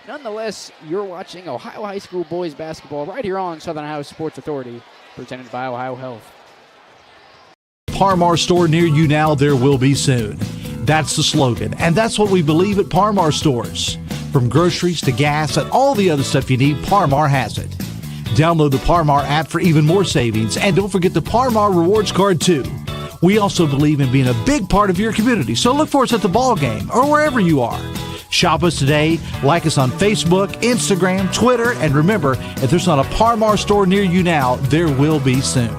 nonetheless, you're watching Ohio High School boys basketball right here on Southern Ohio Sports Authority, presented by OhioHealth. Parmar store near you now, there will be soon. That's the slogan, and that's what we believe at Parmar stores. From groceries to gas and all the other stuff you need, Parmar has it. Download the Parmar app for even more savings, and don't forget the Parmar rewards card too. We also believe in being a big part of your community, so look for us at the ball game or wherever you are. Shop us today, like us on Facebook, Instagram, Twitter, and remember, if there's not a Parmar store near you now, there will be soon.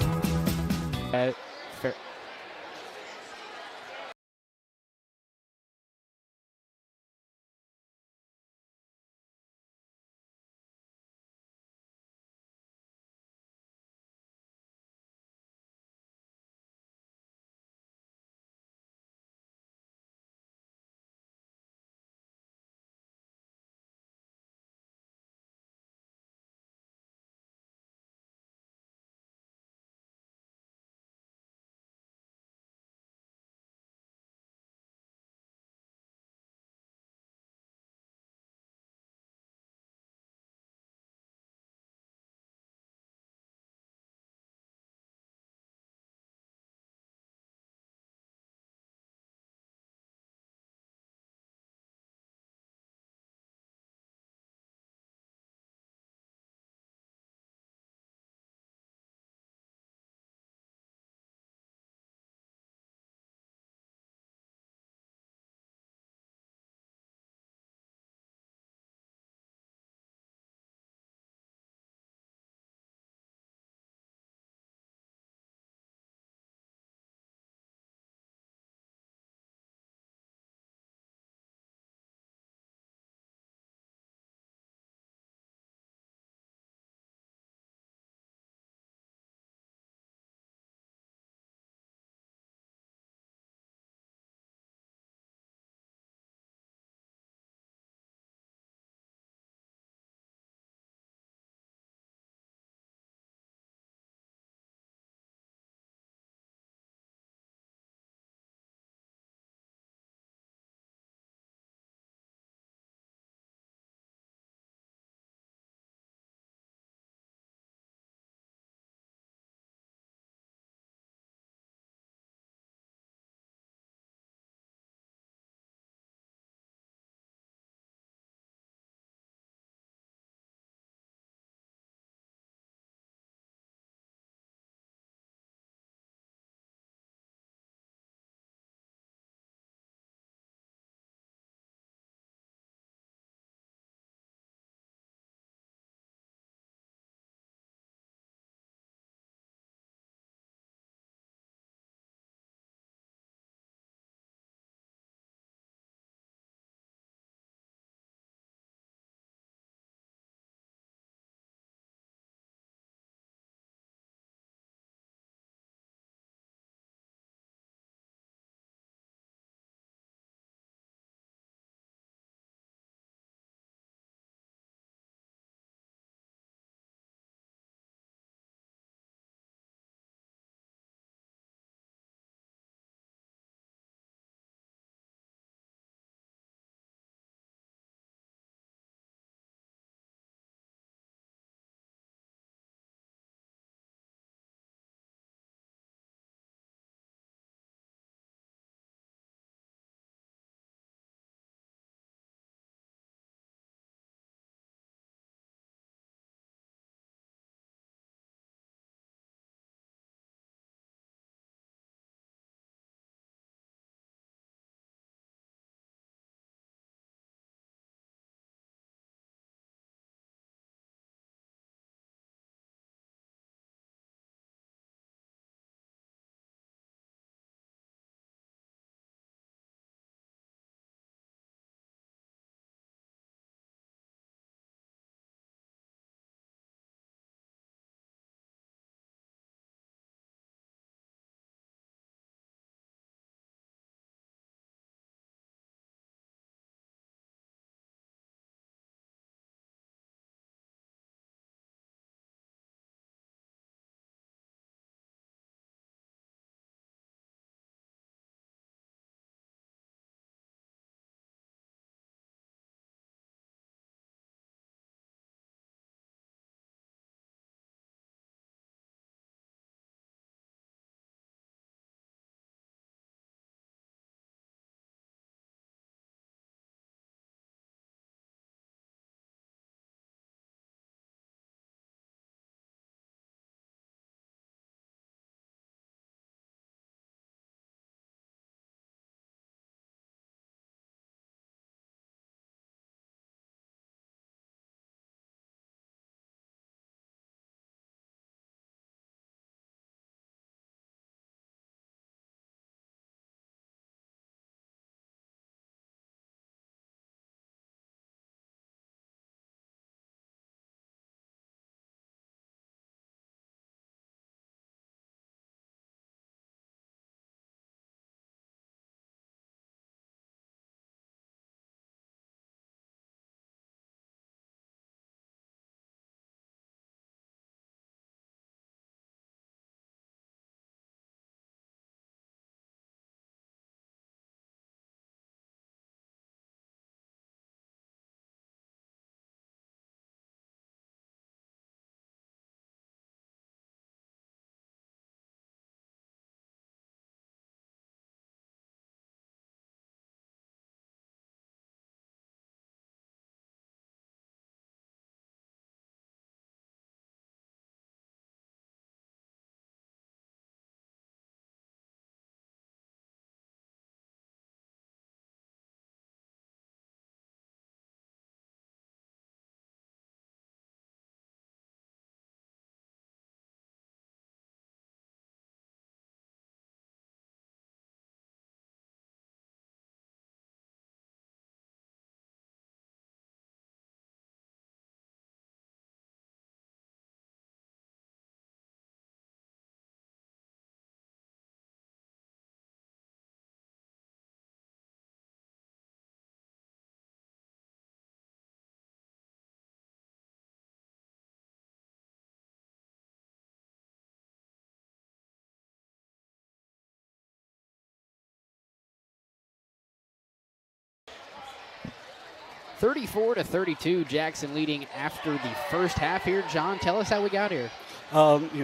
34-32, Jackson leading after the first half here. John, tell us how we got here.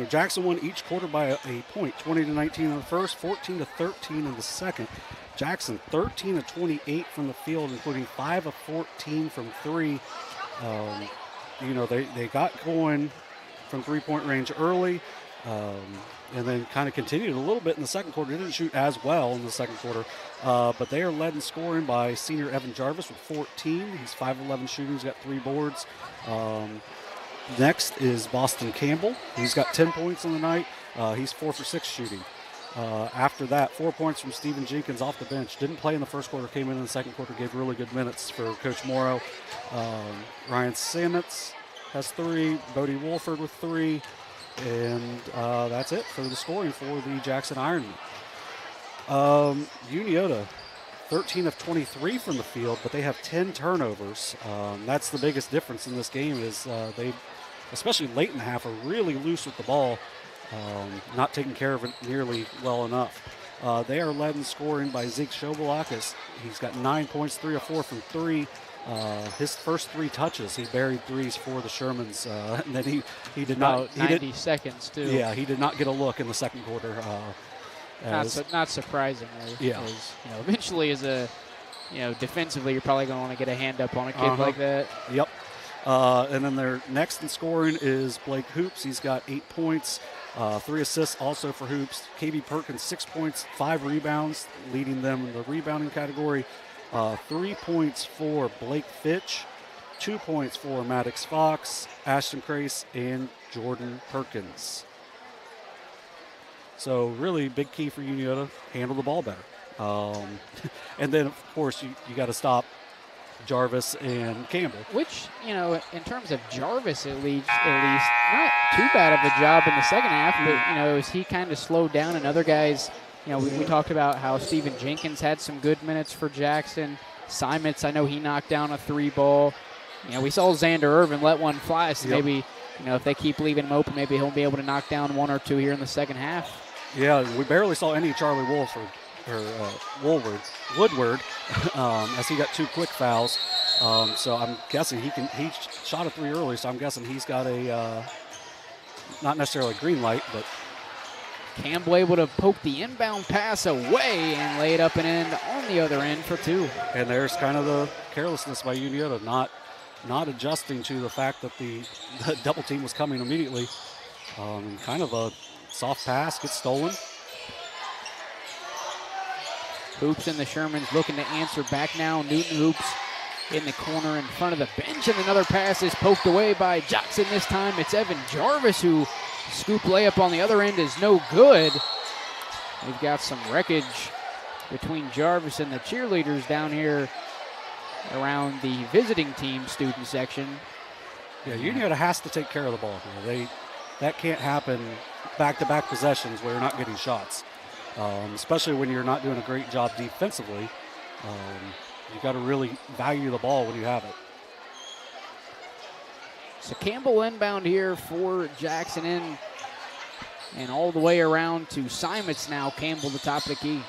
Jackson won each quarter by a point, 20-19 in the first, 14-13 in the second. Jackson 13-28 from the field, including 5 of 14 from three. They got going from three-point range early, and then kind of continued a little bit in the second quarter. They didn't shoot as well in the second quarter, but they are led in scoring by senior Evan Jarvis with 14. He's 5-11 shooting. He's got 3 boards. Next is Boston Campbell. He's got 10 points on the night. He's 4 for 6 shooting. After that, 4 points from Stephen Jenkins off the bench. Didn't play in the first quarter, came in the second quarter, gave really good minutes for Coach Morrow. Ryan Sametz has 3, Bodie Wolford with 3, and that's it for the scoring for the Jackson Ironman. Unioto, 13 of 23 from the field, but they have 10 turnovers. That's the biggest difference in this game is they, especially late in the half, are really loose with the ball, not taking care of it nearly well enough. They are led in scoring by Zeke Shobalakis. He's got 9 points, 3 of 4 from 3. His first 3 touches, he buried threes for the Shermans, and then he did not. About 90 seconds too. Yeah, he did not get a look in the second quarter. Not surprisingly. Yeah. Because, eventually defensively you're probably going to want to get a hand up on a kid like that. Yep. And then their next in scoring is Blake Hoops. He's got 8 points, 3 assists also for Hoops. KB Perkins, 6 points, 5 rebounds, leading them in the rebounding category. 3 points for Blake Fitch, 2 points for Maddox Fox, Ashton Crace, and Jordan Perkins. So really big key for Unioto, handle the ball better. And then, of course, you got to stop Jarvis and Campbell. Which, in terms of Jarvis at least, not too bad of a job in the second half, but, as he kind of slowed down and other guys, we talked about how Stephen Jenkins had some good minutes for Jackson. Simons, I know he knocked down a 3 ball. We saw Xander Irvin let one fly, so maybe, if they keep leaving him open, maybe he'll be able to knock down 1 or 2 here in the second half. Yeah, we barely saw any Charlie Woodward, as he got 2 quick fouls. So I'm guessing he shot a 3 early, so I'm guessing he's got a, not necessarily a green light, but. Campbell able to poke the inbound pass away and lay it up and in on the other end for 2. And there's kind of the carelessness by Unioto, not adjusting to the fact that the double team was coming immediately. Kind of a soft pass gets stolen. Hoops and the Shermans looking to answer back now. Newton Hoops in the corner in front of the bench, and another pass is poked away by Jackson. This time it's Evan Jarvis who scoop layup on the other end is no good. We've got some wreckage between Jarvis and the cheerleaders down here around the visiting team student section. Yeah, Unioto has to take care of the ball here. That can't happen back-to-back possessions where you're not getting shots, especially when you're not doing a great job defensively. You've got to really value the ball when you have it. So Campbell inbound here for Jackson in and all the way around to Simons now. Campbell the top of the key.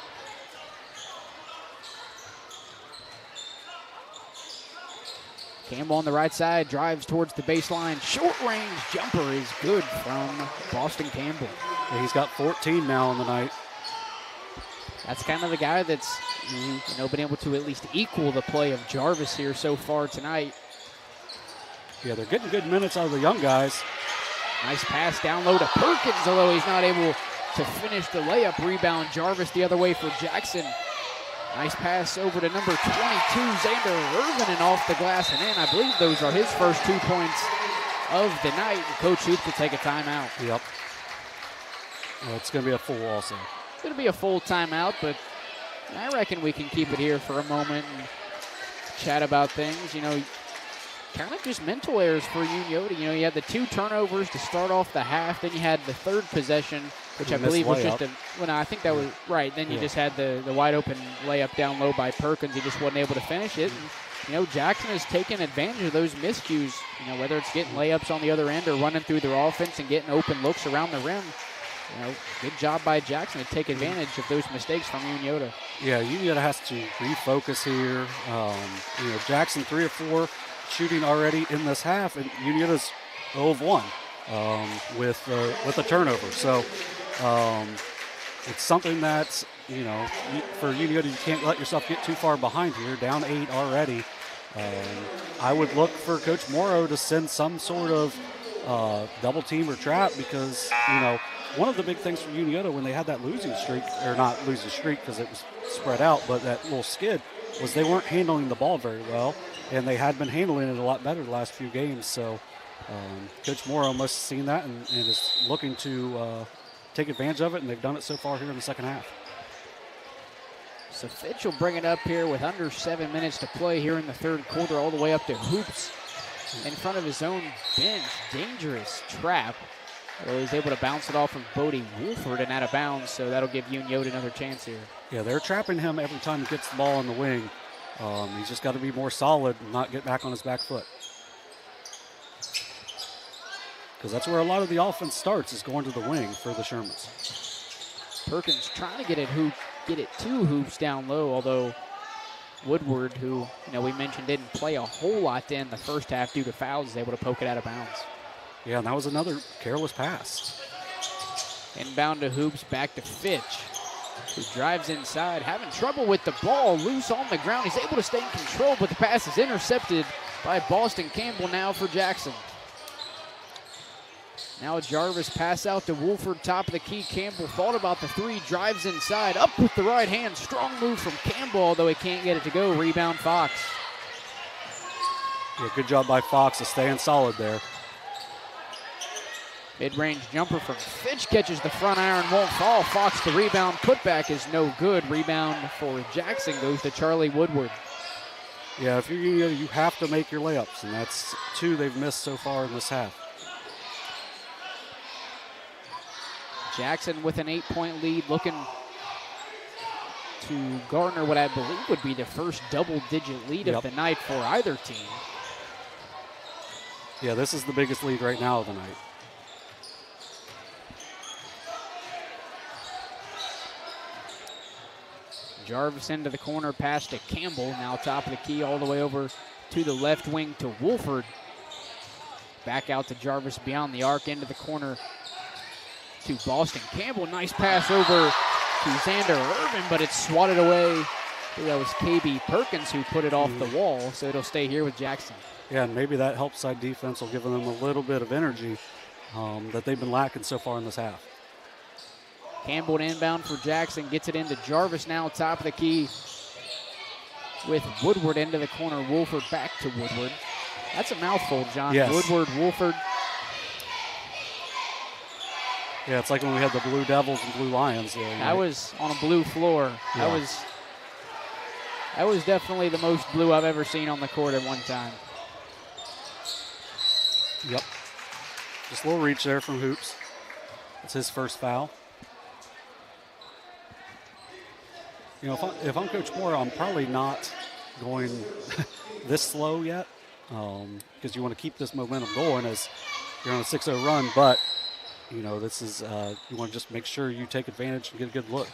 Campbell on the right side drives towards the baseline. Short range jumper is good from Boston Campbell. Yeah, he's got 14 now on the night. That's kind of the guy that's been able to at least equal the play of Jarvis here so far tonight. Yeah, they're getting good minutes out of the young guys. Nice pass down low to Perkins, although he's not able to finish the layup. Rebound Jarvis the other way for Jackson. Nice pass over to number 22, Xander Irvin, and off the glass and in. I believe those are his first 2 points of the night. Coach Hoops will take a timeout. Yep. Well, it's going to be a full also. It's going to be a full timeout, but I reckon we can keep it here for a moment and chat about things. Kind of just mental errors for Unioto. You had the 2 turnovers to start off the half. Then you had the 3rd possession, which I believe was just I think that was right. Then you just had the wide open layup down low by Perkins. He just wasn't able to finish it. And, Jackson has taken advantage of those miscues, whether it's getting layups on the other end or running through their offense and getting open looks around the rim. good job by Jackson to take advantage of those mistakes from Unioto. Yeah, Unioto has to refocus here. Jackson 3 of 4 shooting already in this half, and Unioto's 0 of 1 with a turnover. So it's something that's, for Unioto, you can't let yourself get too far behind here. Down 8 already. I would look for Coach Morrow to send some sort of double team or trap because, one of the big things for Unioto when they had that losing streak, or not losing streak because it was spread out, but that little skid, was they weren't handling the ball very well, and they had been handling it a lot better the last few games. So Coach Morrow must have seen that and is looking to take advantage of it, and they've done it so far here in the second half. So Fitch will bring it up here with under 7 minutes to play here in the third quarter, all the way up to Hoops in front of his own bench. Dangerous trap. Well, he's able to bounce it off from Bodie Wolford and out of bounds, so that'll give Unioto another chance here. Yeah, they're trapping him every time he gets the ball on the wing. He's just got to be more solid and not get back on his back foot. Because that's where a lot of the offense starts, is going to the wing for the Shermans. Perkins trying to get it to Hoops down low, although Woodward, who we mentioned didn't play a whole lot in the first half due to fouls, is able to poke it out of bounds. Yeah, and that was another careless pass. Inbound to Hoops, back to Fitch, who drives inside, having trouble with the ball, loose on the ground. He's able to stay in control, but the pass is intercepted by Boston Campbell now for Jackson. Now Jarvis pass out to Wolford, top of the key. Campbell thought about the three, drives inside, up with the right hand. Strong move from Campbell, although he can't get it to go. Rebound Fox. Yeah, good job by Fox of staying solid there. Mid-range jumper from Fitch, catches the front iron, won't fall. Fox the rebound, putback is no good. Rebound for Jackson goes to Charlie Woodward. Yeah, if you're Unioto, you have to make your layups, and that's 2 they've missed so far in this half. Jackson with an 8-point lead, looking to garner what I believe would be the first double-digit lead of the night for either team. Yeah, this is the biggest lead right now of the night. Jarvis into the corner, pass to Campbell, now top of the key all the way over to the left wing to Wolford. Back out to Jarvis beyond the arc, into the corner to Boston Campbell. Nice pass over to Xander Irvin, but it's swatted away. I think that was KB Perkins who put it off the wall, so it'll stay here with Jackson. Yeah, and maybe that help side defense will give them a little bit of energy that they've been lacking so far in this half. Campbell inbound for Jackson, gets it into Jarvis now, top of the key with Woodward into the corner. Wolford back to Woodward. That's a mouthful, John. Yes. Woodward, Wolford. Yeah, it's like when we had the Blue Devils and Blue Lions there. I was on a blue floor. Yeah. That was definitely the most blue I've ever seen on the court at one time. Yep. Just a little reach there from Hoops. It's his first foul. If I'm Coach Moore, I'm probably not going this slow yet because you want to keep this momentum going as you're on a 6-0 run. But, this is you want to just make sure you take advantage and get a good look.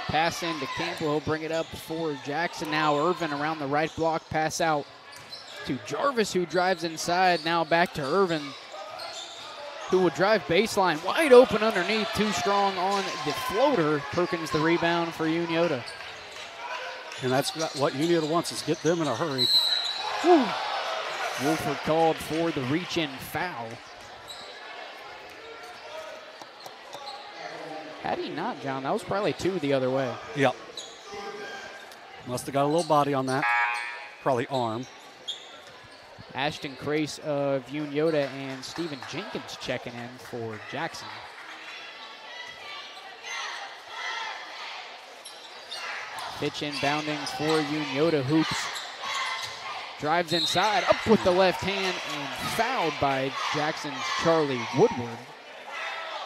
Pass into Campbell. He'll bring it up for Jackson. Now Irvin around the right block. Pass out to Jarvis, who drives inside. Now back to Irvin, who will drive baseline, wide open underneath, too strong on the floater. Perkins the rebound for Unioto. And that's what Unioto wants, is get them in a hurry. Whew. Wolford called for the reach-in foul. Had he not, John, that was probably 2 the other way. Yep. Must have got a little body on that. Probably arm. Ashton Crace of Unioto and Stephen Jenkins checking in for Jackson. Pitch inbounding for Unioto. Hoops drives inside, up with the left hand, and fouled by Jackson's Charlie Woodward.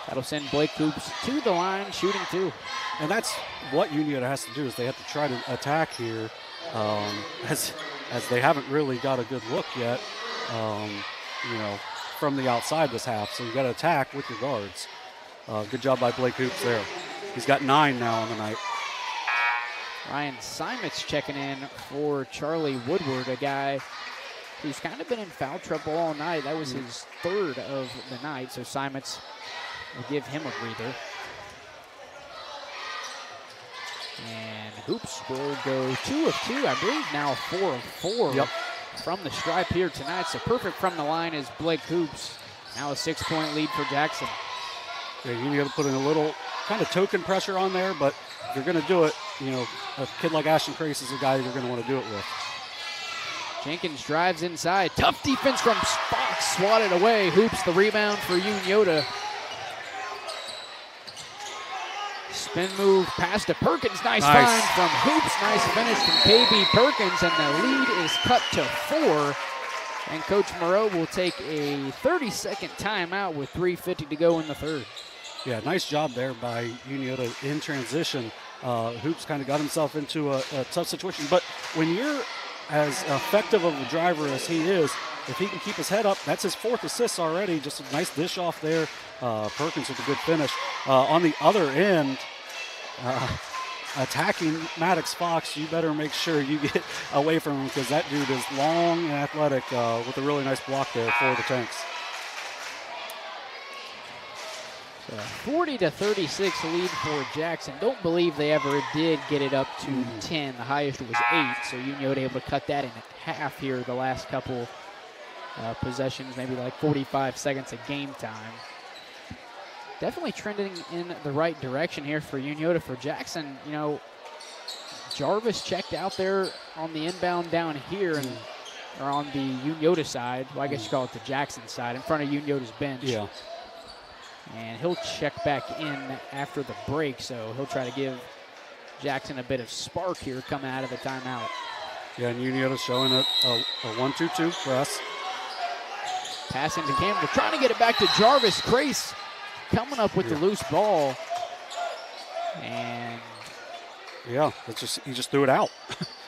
That'll send Blake Hoops to the line, shooting 2. And that's what Unioto has to do, is they have to try to attack here as they haven't really got a good look yet. from the outside this half, so you got to attack with your guards. Good job by Blake Hoops there. He's got 9 now on the night. Ryan Simons checking in for Charlie Woodward, a guy who's kind of been in foul trouble all night. That was his 3rd of the night, so Simons will give him a breather. And Hoops will go 2 of 2, I believe now 4 of 4 from the stripe here tonight. So perfect from the line is Blake Hoops. Now a 6-point lead for Jackson. Yeah, you got to put in a little kind of token pressure on there, but if you're going to do it, you know, a kid like Ashton Crace is a guy you're going to want to do it with. Jenkins drives inside. Tough defense from Fox. Swatted away. Hoops the rebound for Unioto. Spin move pass to Perkins. Nice find from Hoops. Nice finish from KB Perkins. And the lead is cut to 4. And Coach Moreau will take a 30-second timeout with 3:50 to go in the 3rd. Yeah, nice job there by Unioto in transition. Hoops kind of got himself into a tough situation. But when you're as effective of a driver as he is, if he can keep his head up, that's his 4th assist already. Just a nice dish off there. Perkins with a good finish. On the other end, attacking Maddox Fox, you better make sure you get away from him because that dude is long and athletic with a really nice block there for the Tanks. 40-36 lead for Jackson. Don't believe they ever did get it up to 10. The highest was 8, so Unioto able to cut that in half here the last couple possessions, maybe like 45 seconds of game time. Definitely trending in the right direction here for Unioto. For Jackson, you know, Jarvis checked out there on the inbound down here, and or on the Unioto side. Well, I guess you call it the Jackson side, in front of Unioto's bench. Yeah. And he'll check back in after the break, so he'll try to give Jackson a bit of spark here coming out of the timeout. Yeah, and Unioto showing a 1-2-2 press. Passing to Campbell, trying to get it back to Jarvis. Crace coming up with the loose ball. And yeah, he just threw it out.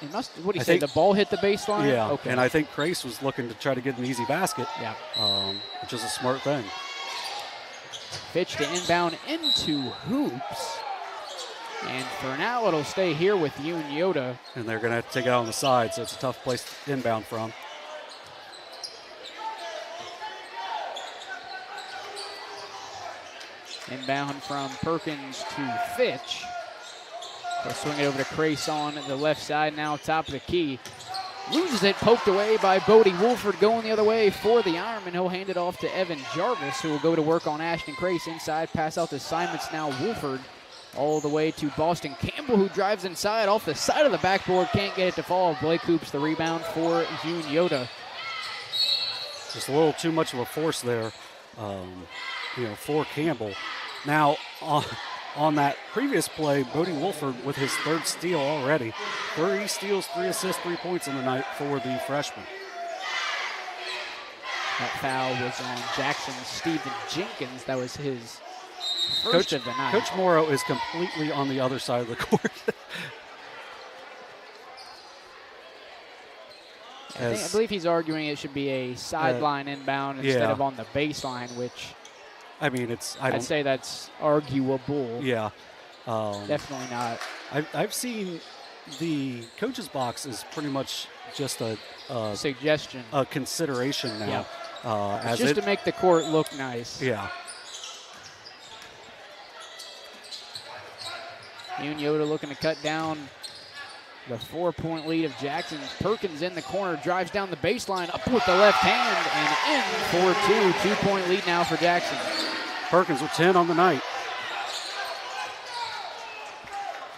It must. What do you say? The ball hit the baseline. Yeah. Okay. And I think Crace was looking to try to get an easy basket. Yeah. Which is a smart thing. Pitch to inbound into Hoops. And for now, it'll stay here with Unioto. And they're going to have to take it out on the side, so it's a tough place to inbound from. Inbound from Perkins to Fitch. They'll swing it over to Crace on the left side now, top of the key. Loses it, poked away by Bodie Wolford, going the other way for the Ironman. He'll hand it off to Evan Jarvis, who will go to work on Ashton Crace. Inside, pass out to Simons, now Wolford. All the way to Boston Campbell, who drives inside off the side of the backboard. Can't get it to fall. Blake Hoops the rebound for Unioto. Just a little too much of a force there, for Campbell. Now, on that previous play, Bodie Wolford with his 3rd steal already. 3 steals, 3 assists, 3 points on the night for the freshman. That foul was on Jackson Stephen Jenkins. That was his first of the night. Coach Morrow is completely on the other side of the court. I believe he's arguing it should be a sideline inbound instead of on the baseline, which I mean, I'd say that's arguable. Yeah. Definitely not. I've seen the coach's box is pretty much just a suggestion, a consideration now. Yeah. As just to make the court look nice. Yeah. Unioto looking to cut down the 4-point lead of Jackson. Perkins in the corner, drives down the baseline, up with the left hand, and in for 2. 2-point lead now for Jackson. Perkins with 10 on the night.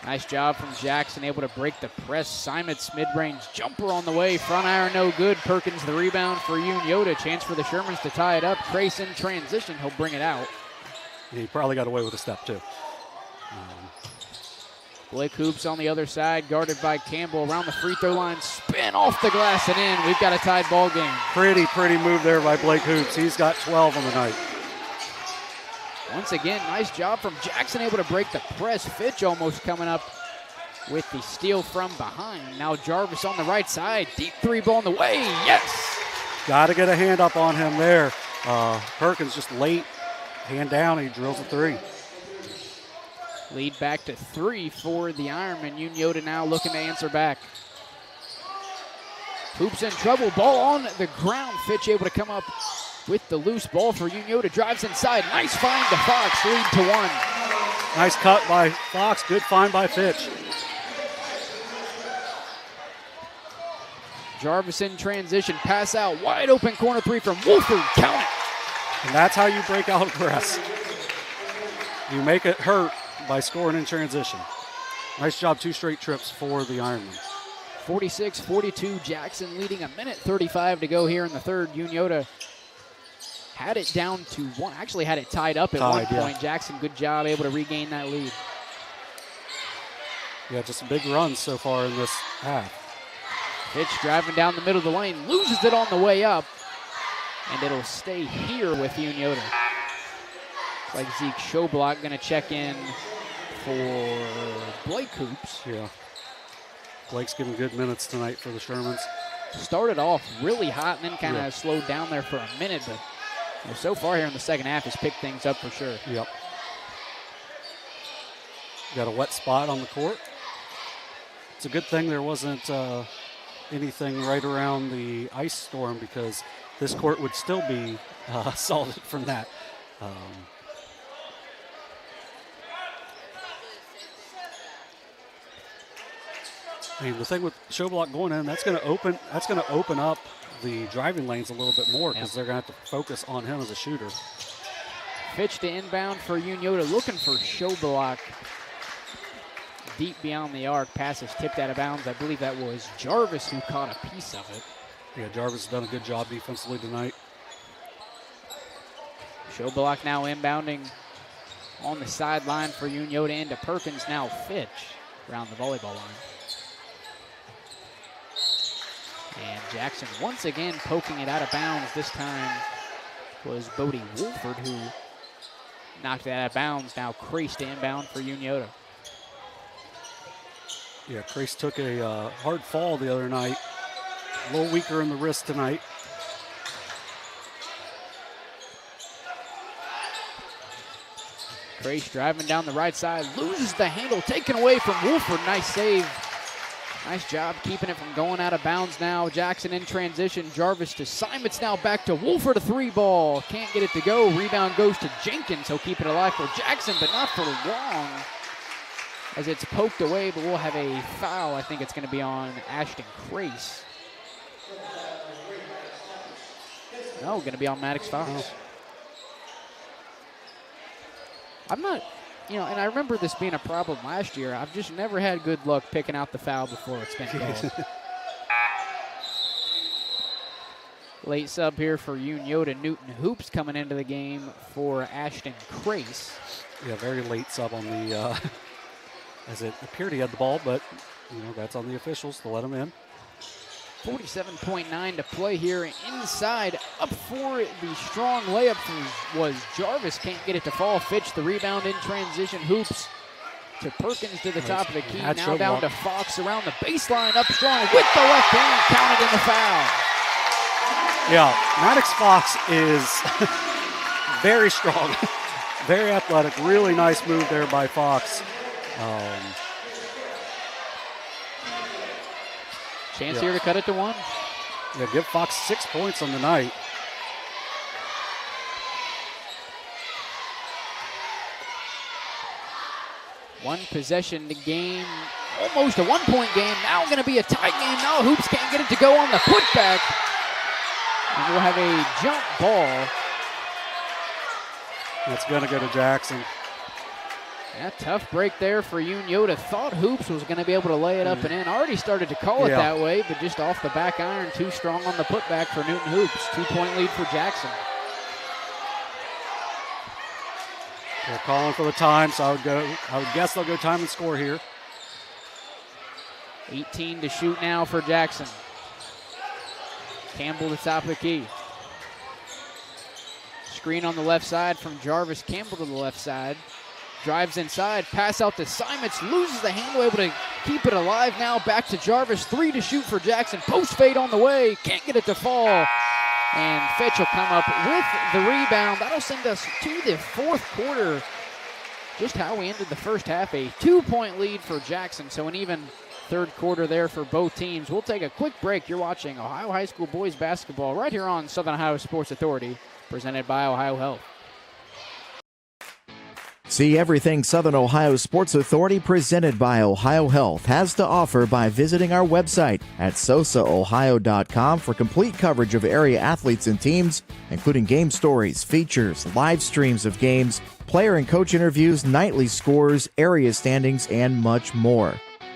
Nice job from Jackson, able to break the press. Simons mid-range jumper on the way. Front iron no good. Perkins the rebound for Unioto. Chance for the Shermans to tie it up. Crace in transition. He'll bring it out. He probably got away with a step, too. Blake Hoops on the other side, guarded by Campbell around the free throw line. Spin off the glass and in. We've got a tied ball game. Pretty move there by Blake Hoops. He's got 12 on the night. Once again, nice job from Jackson, able to break the press. Fitch almost coming up with the steal from behind. Now Jarvis on the right side. Deep 3 ball in the way. Yes! Got to get a hand up on him there. Perkins just late, hand down, and he drills a three. Lead back to 3 for the Ironman. Unioto now looking to answer back. Hoops in trouble, ball on the ground. Fitch able to come up with the loose ball for Unioto. Drives inside, nice find to Fox, lead to 1. Nice cut by Fox, good find by Fitch. Jarvis in transition, pass out, wide open corner 3 from Wolford, count it. And that's how you break out a press. You make it hurt by scoring in transition. Nice job, 2 straight trips for the Ironman. 46-42, Jackson leading, a minute 35 to go here in the third. Unioto had it down to 1, actually had it tied up at one point. Yeah. Jackson, good job, able to regain that lead. Yeah, just some big runs so far in this half. Fitch driving down the middle of the lane, loses it on the way up, and it'll stay here with Unioto. It's like Zeke Schoblock going to check in for Blake Hoops. Yeah. Blake's getting good minutes tonight for the Shermans. Started off really hot and then kind of slowed down there for a minute, but so far here in the second half has picked things up for sure. Yep. Got a wet spot on the court. It's a good thing there wasn't anything right around the ice storm, because this court would still be salted from that. I mean, the thing with Schoblock going in, that's going to open up the driving lanes a little bit more, because they're going to have to focus on him as a shooter. Pitch to inbound for Unioto, looking for Schoblock deep beyond the arc. Pass is tipped out of bounds. I believe that was Jarvis who caught a piece of it. Yeah, Jarvis has done a good job defensively tonight. Schoblock now inbounding on the sideline for Unioto into Perkins. Now Fitch around the volleyball line. And Jackson once again poking it out of bounds. This time was Bodie Wolford who knocked that out of bounds. Now Crace to inbound for Unioto. Yeah, Crace took a hard fall the other night. A little weaker in the wrist tonight. Crace driving down the right side, loses the handle, taken away from Wolford. Nice save. Nice job keeping it from going out of bounds now. Jackson in transition. Jarvis to Simons, now back to Wolford, a 3 ball. Can't get it to go. Rebound goes to Jenkins. He'll keep it alive for Jackson, but not for long, as it's poked away, but we'll have a foul. I think it's going to be on Ashton Crace. No, going to be on Maddox Fox. I'm not... and I remember this being a problem last year. I've just never had good luck picking out the foul before it's been called. Late sub here for Unioto. Newton Hoops coming into the game for Ashton Crace. Yeah, very late sub on the, as it appeared he had the ball, but, that's on the officials to let him in. 47.9 to play here inside. Up for the strong layup was Jarvis. Can't get it to fall. Fitch the rebound in transition. Hoops to Perkins to the top of the key. Now down to Fox around the baseline. Up strong with the left hand. Counted in the foul. Yeah, Maddox Fox is very strong. Very athletic. Really nice move there by Fox. Chance here to cut it to 1. Yeah, give Fox 6 points on the night. One possession to game, almost a 1-point game. Now going to be a tight game. Now Hoops can't get it to go on the putback. And we'll have a jump ball. That's going to go to Jackson. Yeah, tough break there for Unioto. Thought Hoops was going to be able to lay it up and in. Already started to call it that way, but just off the back iron, too strong on the putback for Newton Hoops. 2-point lead for Jackson. They're calling for the time, so I would guess they'll go time and score here. 18 to shoot now for Jackson. Campbell to top of the key. Screen on the left side from Jarvis. Campbell to the left side. Drives inside, pass out to Simons, loses the handle, able to keep it alive now. Back to Jarvis, 3 to shoot for Jackson. Post fade on the way, can't get it to fall. And Fitch will come up with the rebound. That'll send us to the fourth quarter. Just how we ended the first half, a 2-point lead for Jackson. So an even third quarter there for both teams. We'll take a quick break. You're watching Ohio High School boys basketball right here on Southern Ohio Sports Authority, presented by OhioHealth. See everything Southern Ohio Sports Authority presented by OhioHealth has to offer by visiting our website at SOSAOhio.com for complete coverage of area athletes and teams, including game stories, features, live streams of games, player and coach interviews, nightly scores, area standings, and much more.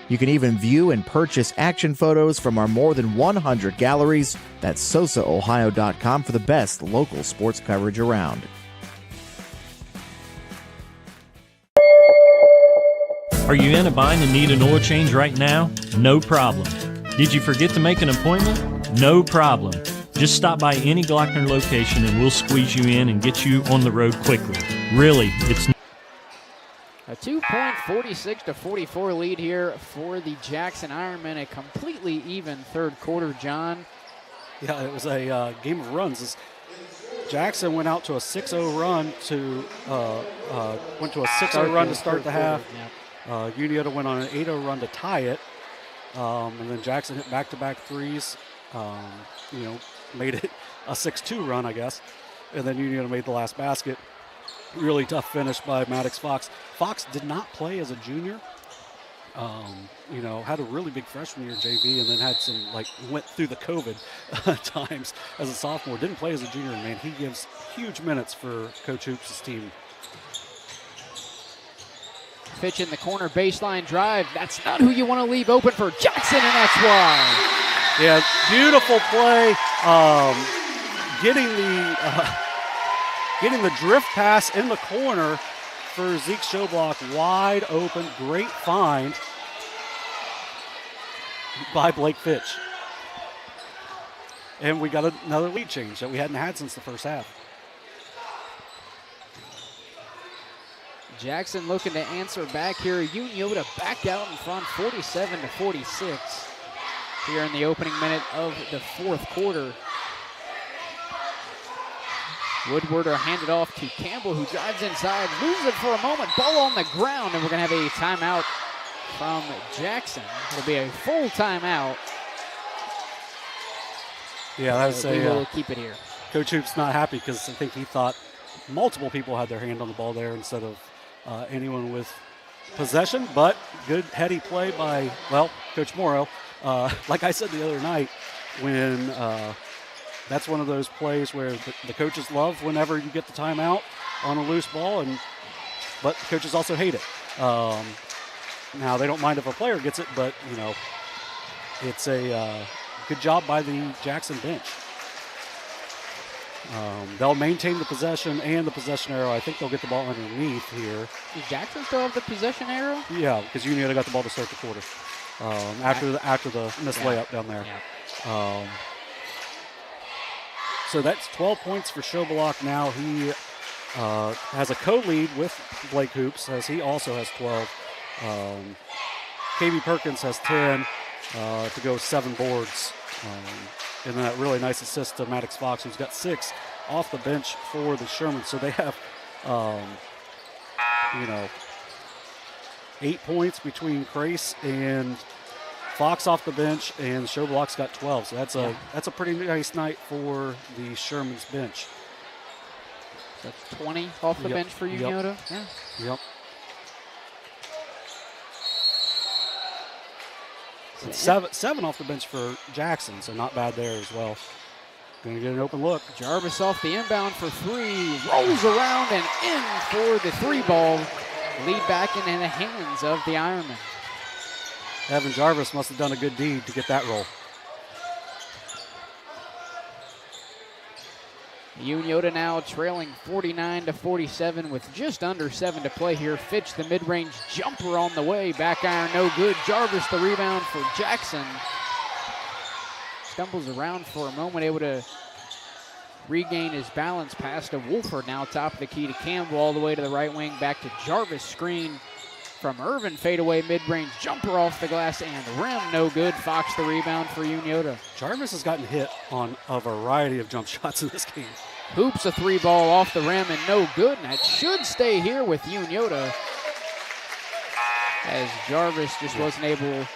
You can even view and purchase action photos from our more than 100 galleries. That's SOSAOhio.com for the best local sports coverage around. Are you in a bind and need an oil change right now? No problem. Did you forget to make an appointment? No problem. Just stop by any Glockner location and we'll squeeze you in and get you on the road quickly. Really, it's a 2-point 46-44 lead here for the Jackson Ironman. A completely even third quarter, John. Yeah, it was a game of runs. Jackson went out to a 6-0 run to start the half. Yep. Unioto went on an 8-0 run to tie it, and then Jackson hit back-to-back threes. Made it a 6-2 run, I guess, and then Unioto made the last basket. Really tough finish by Maddox Fox. Fox did not play as a junior. Had a really big freshman year JV, and then had went through the COVID times as a sophomore. Didn't play as a junior, and man, he gives huge minutes for Coach Hoops' team. Fitch in the corner, baseline drive. That's not who you want to leave open for Jackson, and that's why. Yeah, beautiful play. Getting the drift pass in the corner for Zeke Schoblock, wide open. Great find by Blake Fitch. And we got another lead change that we hadn't had since the first half. Jackson looking to answer back here. Unioto back out in front, 47-46 here in the opening minute of the fourth quarter. Woodward will hand it off to Campbell, who drives inside, moves it for a moment, ball on the ground, and we're going to have a timeout from Jackson. It'll be a full timeout. Yeah, we will keep it here. Coach Hoop's not happy because I think he thought multiple people had their hand on the ball there instead of anyone with possession, but good heady play by, Coach Morrow. Like I said the other night, when that's one of those plays where the coaches love whenever you get the timeout on a loose ball, but the coaches also hate it. Now, they don't mind if a player gets it, but, it's a good job by the Jackson bench. They'll maintain the possession and the possession arrow. I think they'll get the ball underneath here. Does Jackson still have the possession arrow? Yeah, because Unioto got the ball to start the quarter after the missed layup down there. Yeah. So that's 12 points for Schoblock now. He has a co-lead with Blake Hoops, as he also has 12. KB Perkins has 10 to go 7 boards. And then that really nice assist to Maddox Fox, who's got 6 off the bench for the Shermans. So they have, 8 points between Crace and Fox off the bench, and Schoblock's got 12. So that's a pretty nice night for the Sherman's bench. That's 20 off the bench for Unioto. Yeah. Yep. And 7 off the bench for Jackson, so not bad there as well. Going to get an open look. Jarvis off the inbound for 3, rolls around and in for the 3 ball. Lead back in the hands of the Ironman. Evan Jarvis must have done a good deed to get that roll. Unioto now trailing 49-47 with just under 7 to play here. Fitch, the mid-range jumper on the way. Back iron, no good. Jarvis, the rebound for Jackson. Stumbles around for a moment, able to regain his balance. Pass to Wolford, now top of the key to Campbell, all the way to the right wing. Back to Jarvis, screen from Irvin. Fadeaway mid-range jumper off the glass and rim. No good. Fox the rebound for Unioto. Jarvis has gotten hit on a variety of jump shots in this game. Hoops a 3-ball off the rim and no good. And that should stay here with Unioto, as Jarvis just wasn't able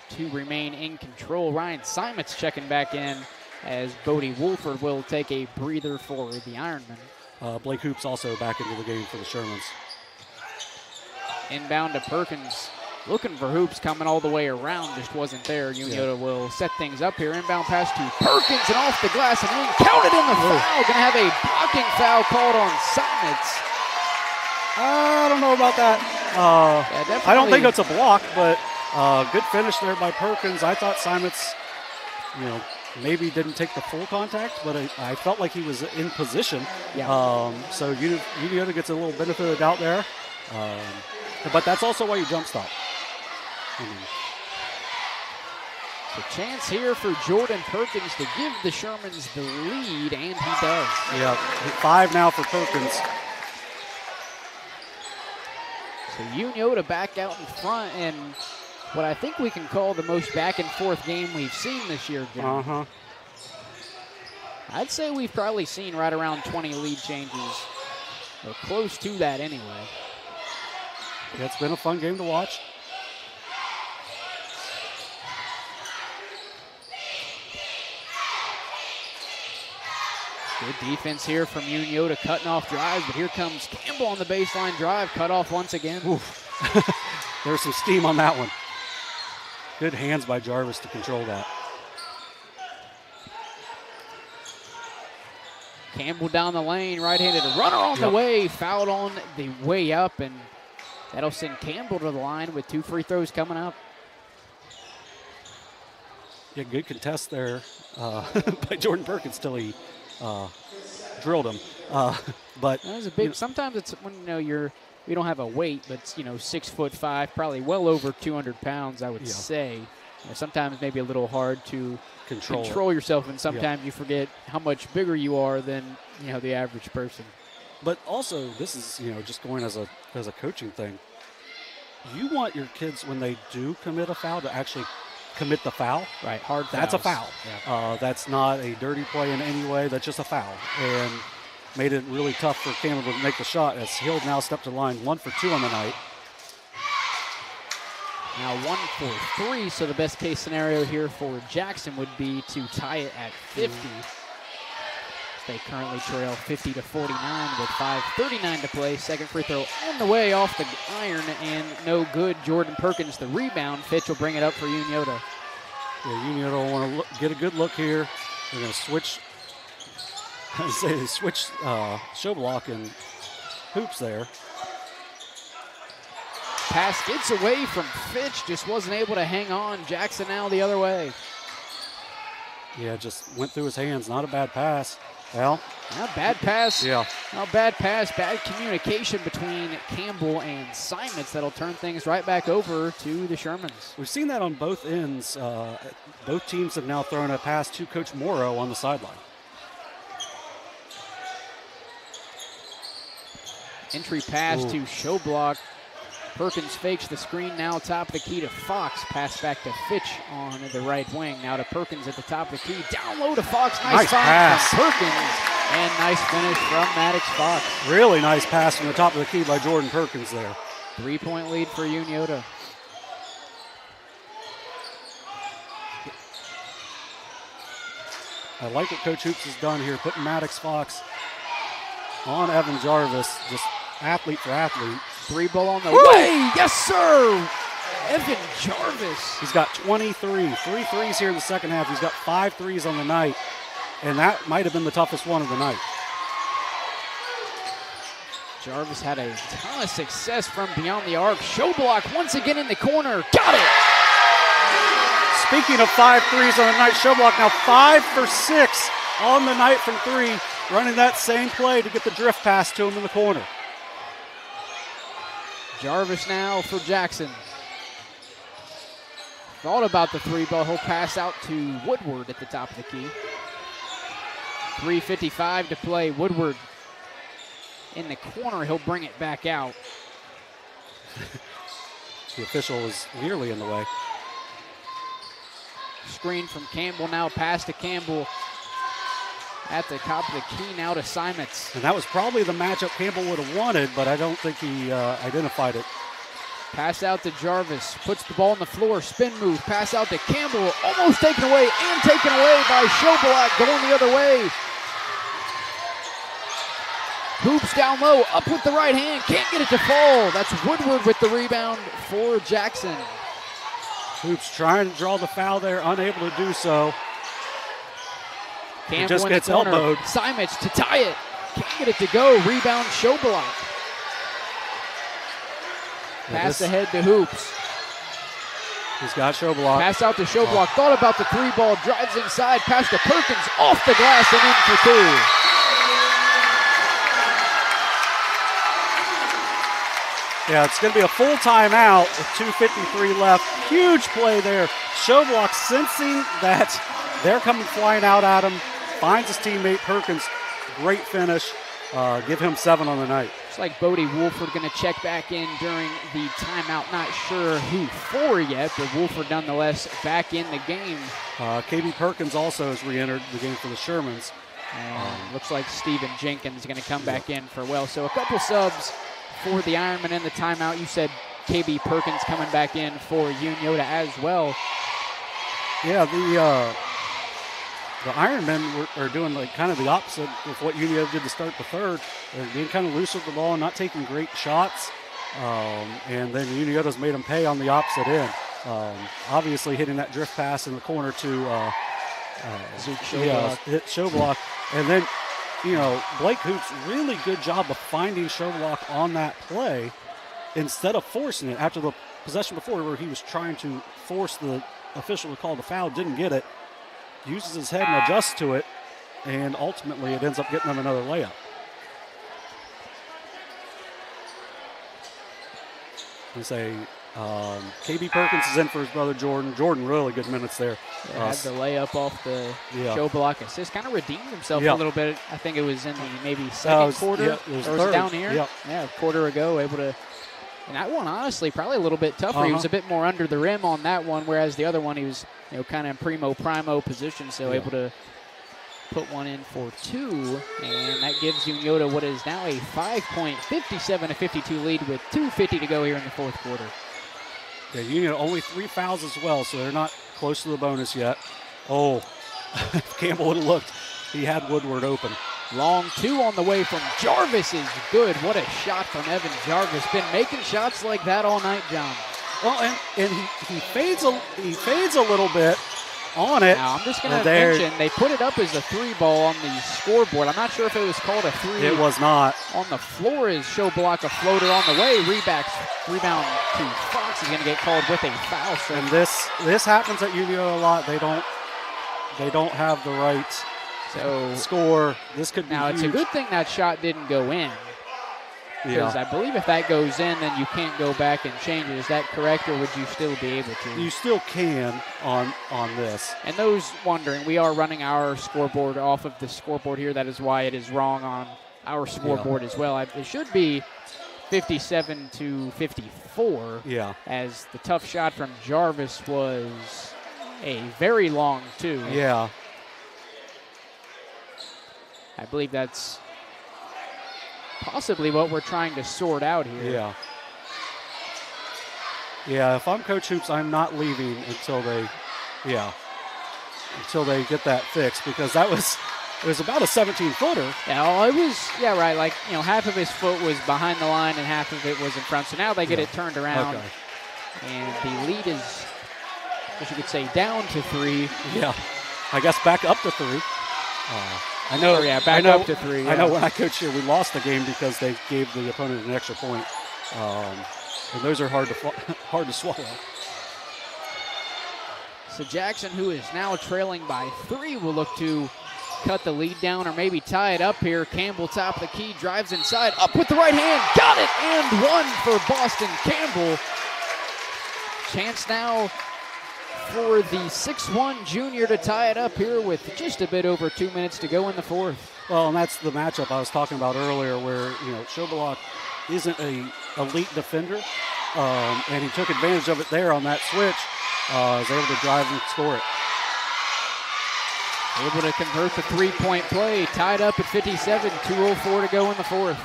to remain in control. Ryan Simons checking back in, as Bodie Wolford will take a breather for the Ironman. Blake Hoops also back into the game for the Shermans. Inbound to Perkins, looking for Hoops, coming all the way around, just wasn't there. Unioto will set things up here. Inbound pass to Perkins and off the glass and in. Counted in the foul. Going to have a blocking foul called on Simons. I don't know about that. I don't think it's a block, but good finish there by Perkins. I thought Simons, maybe didn't take the full contact, but I felt like he was in position. Yeah. So Unioto gets a little benefit of the doubt there. But that's also why you jump stop. The chance here for Jordan Perkins to give the Shermans the lead, and he does. Yeah, 5 now for Perkins. So Unioto back out in front, and what I think we can call the most back-and-forth game we've seen this year, Jim. I'd say we've probably seen right around 20 lead changes, or close to that anyway. Yeah, it's been a fun game to watch. Good defense here from Unioto, cutting off drives, but here comes Campbell on the baseline drive, cut off once again. There's some steam on that one. Good hands by Jarvis to control that. Campbell down the lane, right-handed runner on the way, fouled on the way up, and that'll send Campbell to the line with 2 free throws coming up. Yeah, good contest there by Jordan Perkins till he drilled him. But that was a big. Sometimes it's when we don't have a weight, but it's 6'5", probably well over 200 pounds. I would say. Sometimes maybe a little hard to control yourself, and sometimes you forget how much bigger you are than the average person. But also, this is just going as a coaching thing. You want your kids, when they do commit a foul, to actually commit the foul. Right, hard fouls. That's a foul. Yeah. That's not a dirty play in any way. That's just a foul. And made it really tough for Campbell to make the shot, as he'll now step to the line 1 for 2 on the night. Now 1 for 3, so the best case scenario here for Jackson would be to tie it at 50. They currently trail 50-49 with 5:39 to play. Second free throw on the way off the iron and no good. Jordan Perkins the rebound. Fitch will bring it up for Unioto. Yeah, Unioto want to get a good look here. They're going to switch. They switch show block and Hoops there. Pass gets away from Fitch, just wasn't able to hang on. Jackson now the other way. Yeah, just went through his hands. Not a bad pass. Well, not bad pass. Yeah. Not bad pass. Bad communication between Campbell and Simons that'll turn things right back over to the Shermans. We've seen that on both ends. Both teams have now thrown a pass to Coach Morrow on the sideline. Entry pass to Showblock. Perkins fakes the screen, now top of the key to Fox. Pass back to Fitch on the right wing. Now to Perkins at the top of the key. Down low to Fox. Nice find pass from Perkins. And nice finish from Maddox Fox. Really nice pass from the top of the key by Jordan Perkins there. 3-point lead for Unioto. I like what Coach Hoops has done here, putting Maddox Fox on Evan Jarvis, just athlete for athlete. 3-ball on the way. Yes, sir. Evan Jarvis. He's got 23. 3 threes here in the second half. He's got 5 threes on the night, and that might have been the toughest one of the night. Jarvis had a ton of success from beyond the arc. Showblock once again in the corner. Got it. Speaking of 5 threes on the night, Showblock now 5 for 6 on the night from 3, running that same play to get the drift pass to him in the corner. Jarvis now for Jackson. Thought about the 3-ball. He'll pass out to Woodward at the top of the key. 3:55 to play. Woodward in the corner. He'll bring it back out. The official is nearly in the way. Screen from Campbell now, pass to Campbell. At the top of the key now to Simons. And that was probably the matchup Campbell would have wanted, but I don't think he identified it. Pass out to Jarvis, puts the ball on the floor, spin move, pass out to Campbell, almost taken away and taken away by Schobelak, going the other way. Hoops down low, up with the right hand, can't get it to fall. That's Woodward with the rebound for Jackson. Hoops trying to draw the foul there, unable to do so. Campbell just in gets the corner. elbowed. Simons to tie it. Can't get it to go. Rebound Schobelak. Pass ahead to Hoops. He's got Schobelak. Pass out to Schobelak. Thought about the three ball. Drives inside. Pass to Perkins. Off the glass and in for two. Yeah, it's going to be a full timeout with 2:53 left. Huge play there. Schobelak sensing that they're coming flying out at him. Finds his teammate Perkins. Great finish. Give him 7 on the night. It's like Bodie Wolford going to check back in during the timeout. Not sure who for yet, but Wolford nonetheless back in the game. KB Perkins also has re-entered the game for the Shermans. And looks like Steven Jenkins is going to come back in for well. So a couple subs for the Ironman in the timeout. You said KB Perkins coming back in for Unioto as well. Yeah, the Ironmen are doing like kind of the opposite of what Unioto did to start the third. They're being kind of loose with the ball and not taking great shots. And then Unioto's made them pay on the opposite end. Obviously hitting that drift pass in the corner to hit Schobelak. And then, Blake Hoops, really good job of finding Schobelak on that play instead of forcing it. After the possession before where he was trying to force the official to call the foul, didn't get it. Uses his head and adjusts to it, and ultimately it ends up getting them another layup. And say KB Perkins is in for his brother Jordan. Jordan, really good minutes there. Had the layup off the Schobelak assist. Kind of redeemed himself a little bit. I think it was in the maybe second quarter. Yeah, or was it down here? Yeah, a quarter ago, able to. And that one, honestly, probably a little bit tougher. He was a bit more under the rim on that one, whereas the other one, he was kind of in primo position, so able to put one in for 2. And that gives Unioto what is now a 5-point, 57-52 lead with 2:50 to go here in the fourth quarter. Yeah, Unioto only 3 fouls as well, so they're not close to the bonus yet. Oh, if Campbell would have looked, he had Woodward open. Long 2 on the way from Jarvis is good. What a shot from Evan Jarvis. Been making shots like that all night, John. Well, and he fades a little bit on it. Now, I'm just going to mention, they put it up as a 3 ball on the scoreboard. I'm not sure if it was called a 3. It was not. On the floor is Schobelak, a floater on the way. Rebound to Fox is going to get called with a foul. So. And this happens at Unioto a lot. They don't have the right score. This could be now huge. It's a good thing that shot didn't go in. Because I believe if that goes in, then you can't go back and change it. Is that correct, or would you still be able to? You still can on this. And those wondering, we are running our scoreboard off of the scoreboard here. That is why it is wrong on our scoreboard as well. It should be 57-54. Yeah. As the tough shot from Jarvis was a very long 2. Yeah. I believe that's possibly what we're trying to sort out here. Yeah. Yeah, if I'm Coach Hoops, I'm not leaving until they get that fixed, because it was about a 17-footer. Yeah, well, it was, right, like, half of his foot was behind the line and half of it was in front. So now they get it turned around. Okay. And the lead is, as you could say, down to 3. Yeah, I guess back up to 3. Back up to 3. Yeah. I know when I coached here, we lost the game because they gave the opponent an extra point. And those are hard to swallow. So Jackson, who is now trailing by 3, will look to cut the lead down or maybe tie it up here. Campbell, top of the key, drives inside, up with the right hand, got it, and 1 for Boston Campbell. Chance now for the 6'1 junior to tie it up here with just a bit over 2 minutes to go in the fourth. Well, and that's the matchup I was talking about earlier, where Schobelak isn't a elite defender, and he took advantage of it there on that switch. Was able to drive and score it. Able to convert the three-point play. Tied up at 57, 2:04 to go in the fourth.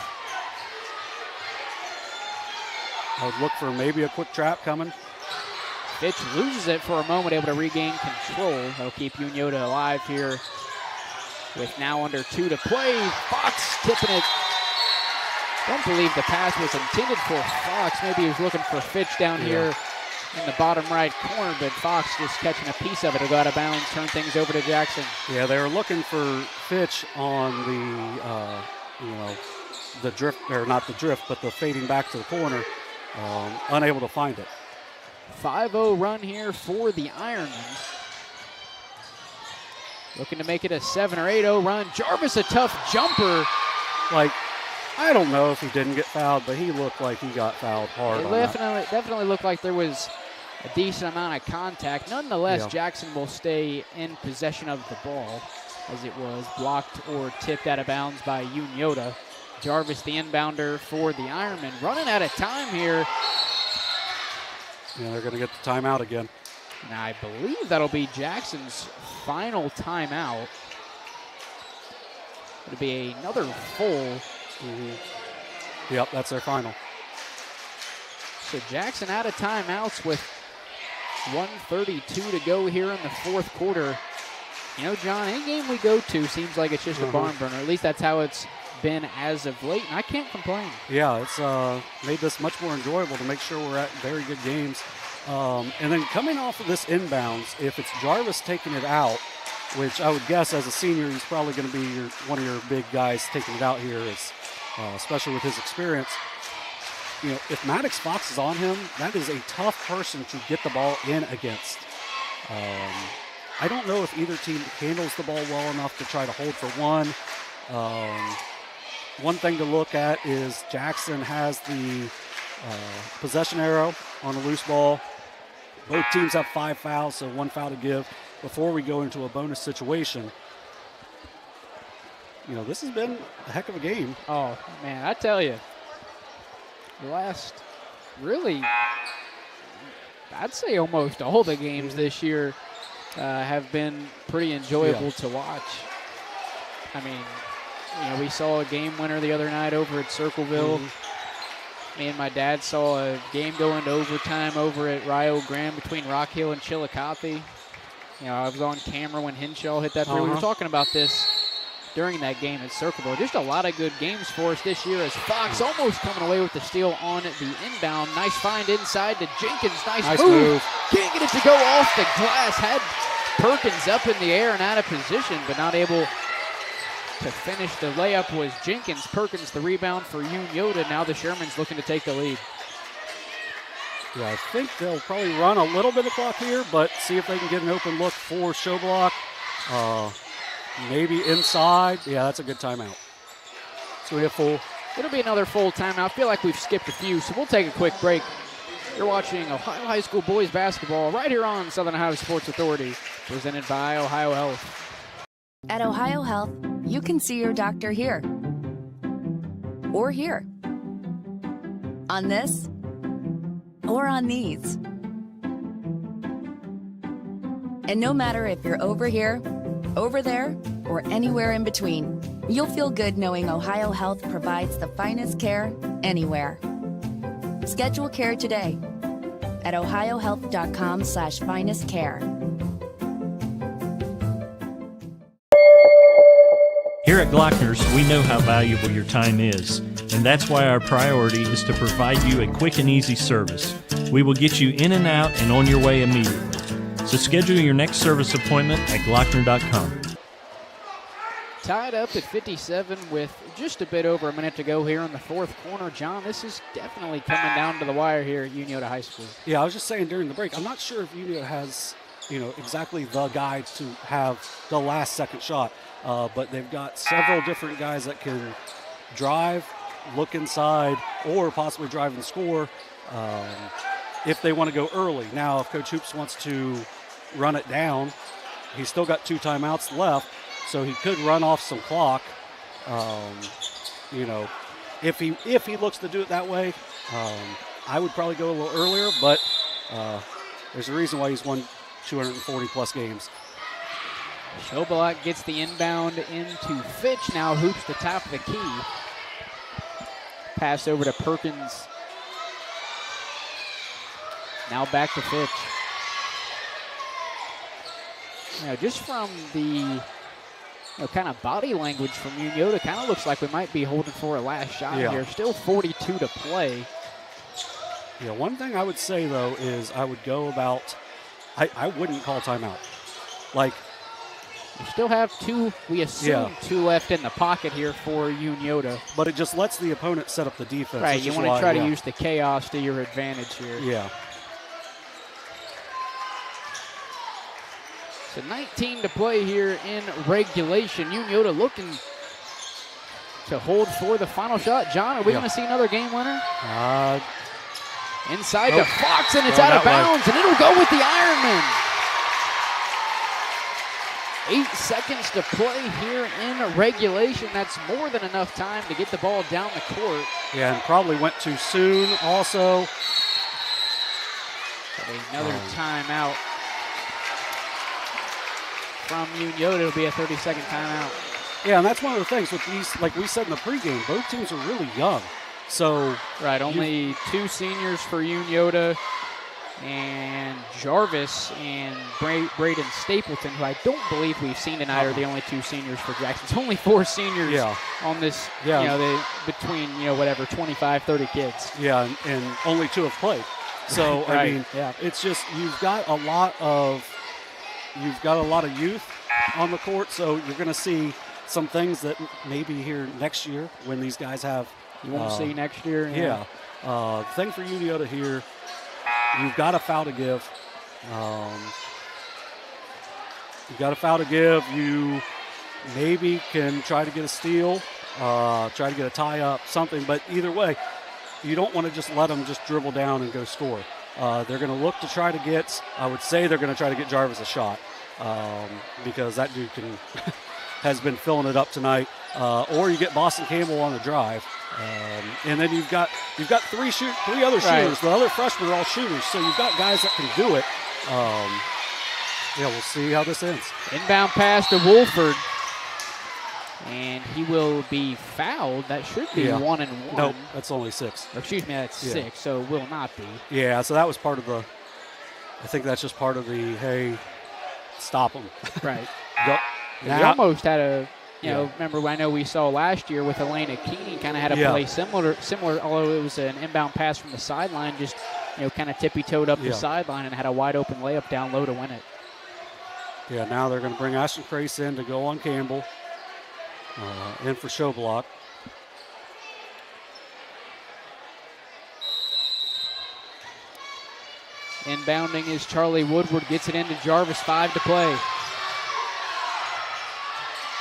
I would look for maybe a quick trap coming. Fitch loses it for a moment, able to regain control. That'll keep Unioto alive here with now under 2 to play. Fox tipping it. Don't believe the pass was intended for Fox. Maybe he was looking for Fitch down here in the bottom right corner, but Fox just catching a piece of it. It'll go out of bounds, turn things over to Jackson. Yeah, they were looking for Fitch on the drift, or not the drift, but the fading back to the corner. Unable to find it. 5-0 run here for the Ironmans. Looking to make it a 7 or 8-0 run. Jarvis, a tough jumper. Like, I don't know if he didn't get fouled, but he looked like he got fouled hard. It definitely looked like there was a decent amount of contact. Nonetheless, Jackson will stay in possession of the ball as it was blocked or tipped out of bounds by Unioto. Jarvis, the inbounder for the Ironman. Running out of time here. Yeah, they're going to get the timeout again. And I believe that'll be Jackson's final timeout. It'll be another full. Yep, that's their final. So Jackson out of timeouts with 1:32 to go here in the fourth quarter. You know, John, any game we go to seems like it's just a barn burner. At least that's how it's been as of late, and I can't complain. Yeah, it's made this much more enjoyable to make sure we're at very good games. And then coming off of this inbounds, if it's Jarvis taking it out, which I would guess as a senior he's probably going to be one of your big guys taking it out here, especially with his experience. You know, if Maddox Fox is on him, that is a tough person to get the ball in against. I don't know if either team handles the ball well enough to try to hold for one. One thing to look at is Jackson has the possession arrow on the loose ball. Both teams have 5 fouls, so 1 foul to give before we go into a bonus situation. You know, this has been a heck of a game. Oh, man, I tell you, the last really, I'd say almost all the games this year have been pretty enjoyable to watch. I mean, you know, we saw a game winner the other night over at Circleville. Me and my dad saw a game go into overtime over at Rio Grande between Rock Hill and Chillicothe. You know, I was on camera when Henshaw hit that three. We were talking about this during that game at Circleville. Just a lot of good games for us this year as Fox almost coming away with the steal on the inbound. Nice find inside to Jenkins. Nice move. Can't get it to go off the glass. Had Perkins up in the air and out of position, but not able to finish the layup was Jenkins. Perkins the rebound for Unioto. Now the Shermans looking to take the lead. Yeah, I think they'll probably run a little bit of clock here, but see if they can get an open look for Showblock. Maybe inside. Yeah, that's a good timeout. So we have full. It'll be another full timeout. I feel like we've skipped a few, so we'll take a quick break. You're watching Ohio High School boys basketball right here on Southern Ohio Sports Authority, presented by OhioHealth. At OhioHealth, you can see your doctor here or here, on this or on these. And no matter if you're over here, over there, or anywhere in between, you'll feel good knowing OhioHealth provides the finest care anywhere. Schedule care today at ohiohealth.com/finestcare. Here at Glockner's, we know how valuable your time is, and that's why our priority is to provide you a quick and easy service. We will get you in and out and on your way immediately. So schedule your next service appointment at Glockner.com. Tied up at 57 with just a bit over a minute to go here in the fourth quarter. John, this is definitely coming down to the wire here at Unioto High School. Yeah, I was just saying during the break, I'm not sure if Unioto has, exactly the guys to have the last second shot. But they've got several different guys that can drive, look inside, or possibly drive and score if they want to go early. Now, if Coach Hoops wants to run it down, he's still got 2 timeouts left, so he could run off some clock. If he looks to do it that way, I would probably go a little earlier, but there's a reason why he's won 240-plus games. Schobalot gets the inbound into Fitch. Now hoops the top of the key. Pass over to Perkins. Now back to Fitch. Just from the kind of body language from Unioto, kind of looks like we might be holding for a last shot here. Still 42 to play. Yeah, one thing I would say, though, is I would go about, I wouldn't call timeout. Like, we still have two, we assume, two left in the pocket here for Unioto. But it just lets the opponent set up the defense. Right, you want to try to use the chaos to your advantage here. Yeah. So 19 to play here in regulation. Unioto looking to hold for the final shot. John, are we going to see another game winner? Inside to Fox, and it's out of bounds, and it'll go with the Ironman. 8 seconds to play here in regulation. That's more than enough time to get the ball down the court. Yeah, and probably went too soon also. Another timeout from Unioto. It'll be a 30-second timeout. Yeah, and that's one of the things with these, like we said in the pregame, both teams are really young. So right, only 2 seniors for Unioto, and Jarvis and Braden Stapleton, who I don't believe we've seen tonight, are the only 2 seniors for Jackson. It's only 4 seniors on this, between, whatever, 25, 30 kids. Yeah, and only 2 have played. So, I mean, it's just you've got a lot of youth on the court, so you're going to see some things that maybe here next year when these guys have. You won't see next year. The thing for Unioto here, you've got a foul to give. You maybe can try to get a steal, try to get a tie-up, something. But either way, you don't want to just let them just dribble down and go score. They're going to look to try to get, I would say they're going to try to get Jarvis a shot because that dude has been filling it up tonight. Or you get Boston Campbell on the drive. And then you've got 3 other shooters. The other freshmen are all shooters, so you've got guys that can do it. We'll see how this ends. Inbound pass to Wolford, and he will be fouled. That should be 1 and 1. Nope, that's only 6. Or excuse me, that's 6, so will not be. Yeah, so that was part of the. I think that's just part of the hey, stop them. Right. Go. He almost had a. Remember, I know we saw last year with Elena Keeney kind of had a play similar, although it was an inbound pass from the sideline, just, kind of tippy-toed up the sideline and had a wide-open layup down low to win it. Yeah, now they're going to bring Ashton Crace in to go on Campbell, in for Schobalot. Inbounding is Charlie Woodward, gets it into Jarvis, 5 to play.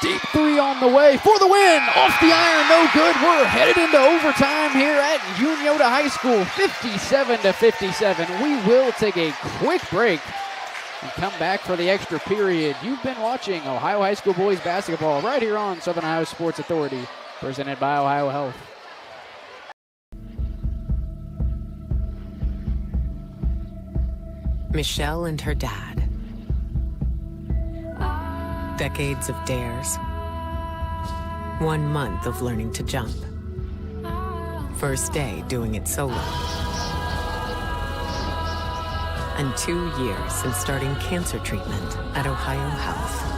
Deep 3 on the way for the win. Off the iron, no good. We're headed into overtime here at Unioto High School, 57-57. We will take a quick break and come back for the extra period. You've been watching Ohio High School boys basketball right here on Southern Ohio Sports Authority, presented by OhioHealth. Michelle and her dad. Decades of dares. 1 month of learning to jump. First day doing it solo. And 2 years since starting cancer treatment at OhioHealth.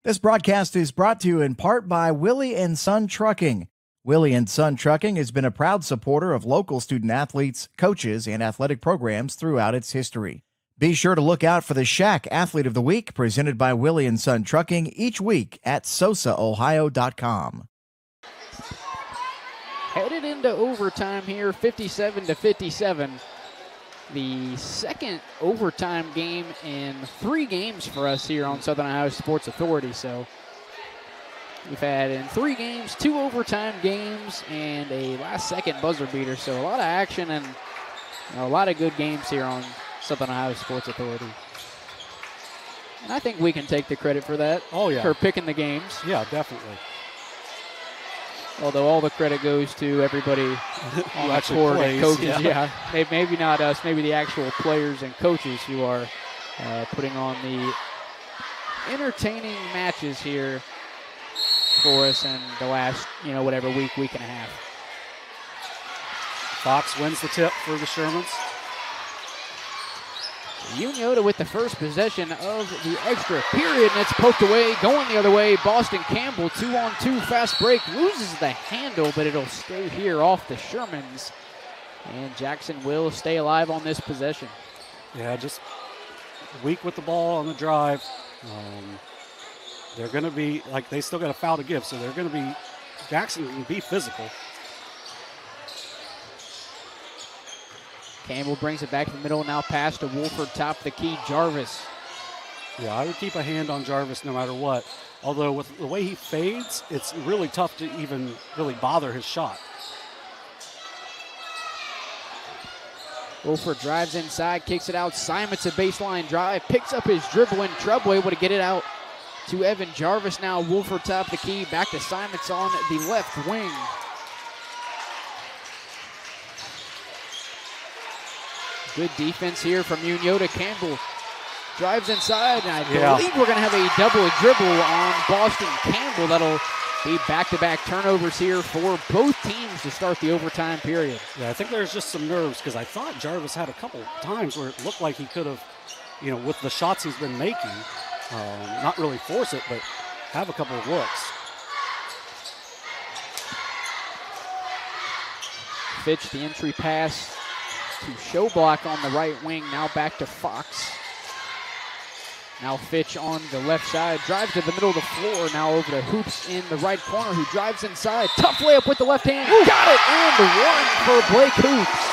This broadcast is brought to you in part by Willie & Son Trucking. Willie & Son Trucking has been a proud supporter of local student-athletes, coaches, and athletic programs throughout its history. Be sure to look out for the Shack Athlete of the Week, presented by Willie & Son Trucking, each week at SOSAOhio.com. Headed into overtime here, 57-57. The second overtime game in 3 games for us here on Southern Ohio Sports Authority. So we've had in 3 games 2 overtime games and a last-second buzzer beater. So a lot of action and a lot of good games here on Southern Ohio Sports Authority. And I think we can take the credit for that. Oh, yeah. For picking the games. Yeah, definitely. Although all the credit goes to everybody on the court and coaches. Yeah. Maybe not us, maybe the actual players and coaches who are putting on the entertaining matches here for us in the last, whatever week and a half. Fox wins the tip for the Shermans. Unioto with the first possession of the extra period, and it's poked away, going the other way. Boston Campbell, 2-on-2 fast break, loses the handle, but it'll stay here off the Shermans. And Jackson will stay alive on this possession. Yeah, just weak with the ball on the drive. They're going to be, they still got a foul to give, so they're going to be, Jackson can be physical. Campbell brings it back to the middle, now pass to Wolford, top of the key, Jarvis. Yeah, I would keep a hand on Jarvis no matter what. Although with the way he fades, it's really tough to even really bother his shot. Wolford drives inside, kicks it out. Simon's a baseline drive, picks up his dribble in trouble, able to get it out to Evan Jarvis. Now Wolford top of the key, back to Simon's on the left wing. Good defense here from Unioto. Campbell drives inside, and I believe we're going to have a double dribble on Boston Campbell. That'll be back-to-back turnovers here for both teams to start the overtime period. Yeah, I think there's just some nerves because I thought Jarvis had a couple times where it looked like he could have, with the shots he's been making, not really force it, but have a couple of looks. Fitch, the entry pass to Showblock on the right wing, now back to Fox. Now Fitch on the left side, drives to the middle of the floor, now over to Hoops in the right corner, who drives inside. Tough layup with the left hand, got it, and one for Blake Hoops.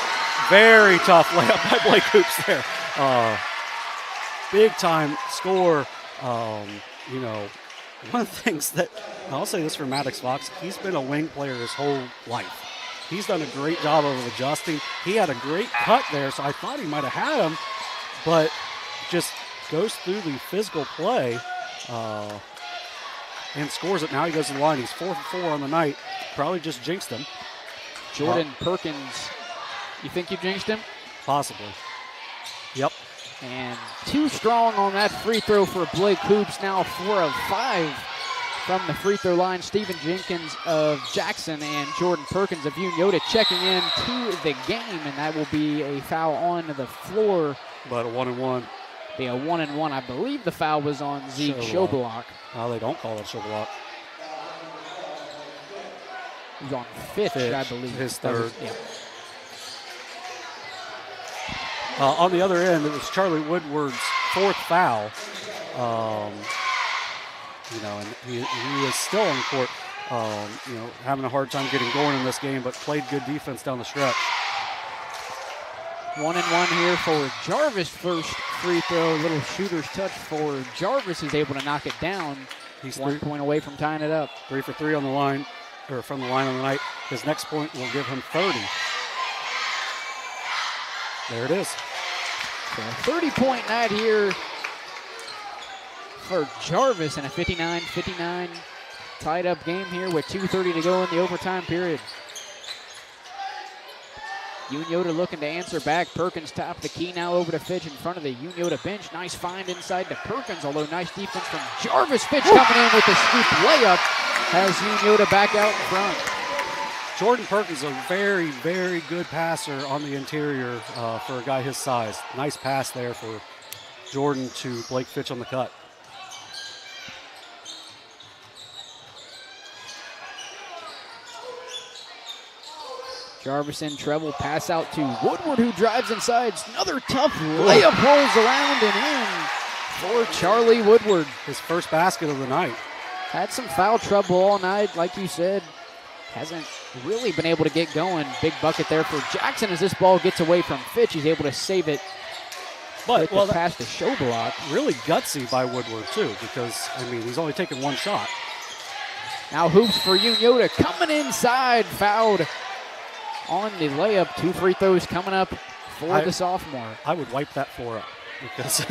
Very tough layup by Blake Hoops there. Big time score. One of the things that, I'll say this for Maddox Fox, he's been a wing player his whole life. He's done a great job of adjusting. He had a great cut there, so I thought he might have had him, but just goes through the physical play and scores it. Now he goes to the line. He's 4 for 4 on the night. Probably just jinxed him. Jordan Perkins, you think you jinxed him? Possibly. Yep. And too strong on that free throw for Blake Hoops. Now 4 of 5 from the free throw line. Stephen Jenkins of Jackson and Jordan Perkins of Unioto checking in to the game, and that will be a foul on the floor. But a 1-and-1. Be a 1-and-1. I believe the foul was on Zeke Showblock. No, they don't call it Showblock. He's on Fitch, I believe. His third. On the other end, it was Charlie Woodward's 4th foul. And he is still on the court, having a hard time getting going in this game, but played good defense down the stretch. 1-and-1 here for Jarvis. First free throw, little shooter's touch for Jarvis. Is able to knock it down. He's 1 point away from tying it up. 3 for 3 on the line, or from the line on the night. His next point will give him 30. There it is. So a 30-point night here for Jarvis in a 59-59 tied-up game here with 2:30 to go in the overtime period. Unioto looking to answer back. Perkins top of the key, now over to Fitch in front of the Unioto bench. Nice find inside to Perkins, although nice defense from Jarvis. Fitch coming in with the scoop layup has Unioto back out in front. Jordan Perkins, a very, very good passer on the interior for a guy his size. Nice pass there for Jordan to Blake Fitch on the cut. Jarvis in trouble, pass out to Woodward, who drives inside. Another tough layup rolls around and in for Charlie Woodward. His first basket of the night. Had some foul trouble all night, like you said. Hasn't really been able to get going. Big bucket there for Jackson as this ball gets away from Fitch. He's able to save it. But the pass to Showblock. Really gutsy by Woodward, too, because, he's only taken one shot. Now Hoops for Unioto coming inside, fouled on the layup. 2 free throws coming up for the sophomore. I would wipe that floor up because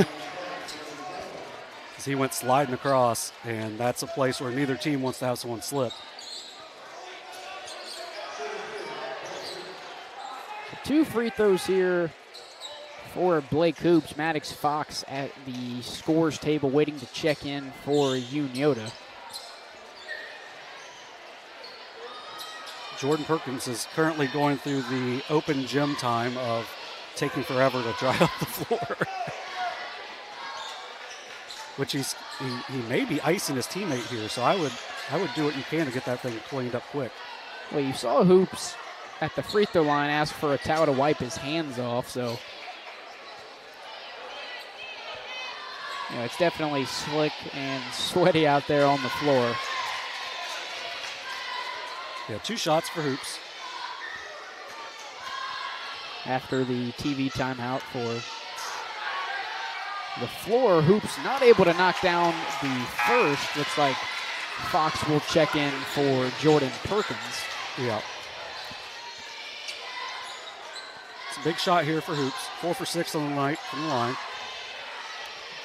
as he went sliding across, and that's a place where neither team wants to have someone slip. 2 free throws here for Blake Hoops. Maddox Fox at the scores table waiting to check in for Unioto. Jordan Perkins is currently going through the open gym time of taking forever to dry up the floor. Which he may be icing his teammate here, so I would do what you can to get that thing cleaned up quick. Well, you saw Hoops at the free throw line ask for a towel to wipe his hands off, so it's definitely slick and sweaty out there on the floor. Yeah, 2 shots for Hoops. After the TV timeout for the floor, Hoops not able to knock down the first. Looks like Fox will check in for Jordan Perkins. Yeah. It's a big shot here for Hoops. 4 for 6 on the night from the line.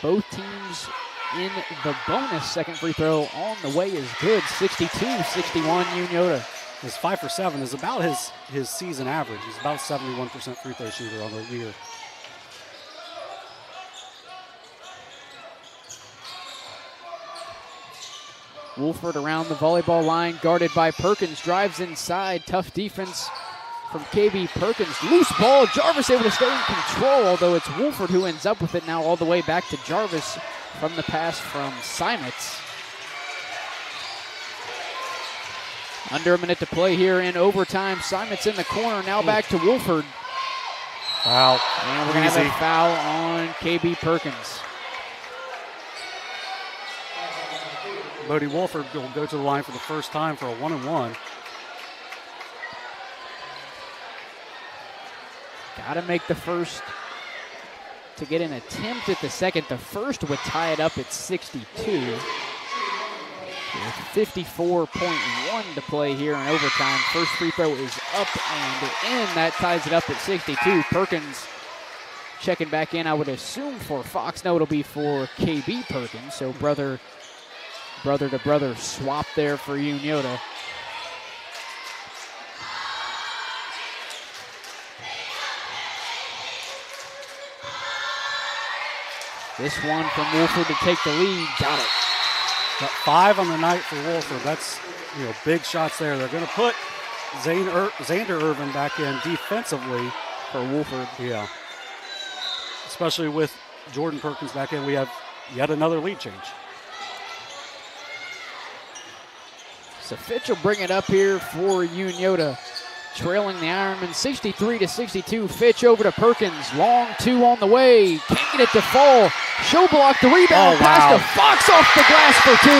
Both teams in the bonus. Second free throw on the way is good. 62-61 Unioto. His 5 for 7 is about his season average. He's about 71% free throw shooter on the year. Wolford around the volleyball line, guarded by Perkins, drives inside. Tough defense from KB Perkins. Loose ball, Jarvis able to stay in control, although it's Wolford who ends up with it now all the way back to Jarvis from the pass from Simons. Under a minute to play here in overtime. Simons in the corner, now back to Wolford. Foul. And we're going to have a foul on KB Perkins. Bodie Wolford will go to the line for the first time for a 1-and-1. Got to make the first to get an attempt at the second. The first would tie it up at 62. With 54.1 to play here in overtime. First free throw is up and in. That ties it up at 62. Perkins checking back in, I would assume, for Fox. No, it'll be for KB Perkins. So brother to brother swap there for Unioto. This one from Wolford to take the lead. Got it. Got 5 on the night for Wolford. That's big shots there. They're going to put Xander Irvin back in defensively for Wolford. Yeah. Especially with Jordan Perkins back in, we have yet another lead change. So Fitch will bring it up here for Unioto. Trailing the Ironman 63-62. Fitch over to Perkins. Long 2 on the way. Can't get it to fall. Showblock the rebound. Pass to Fox off the glass for 2.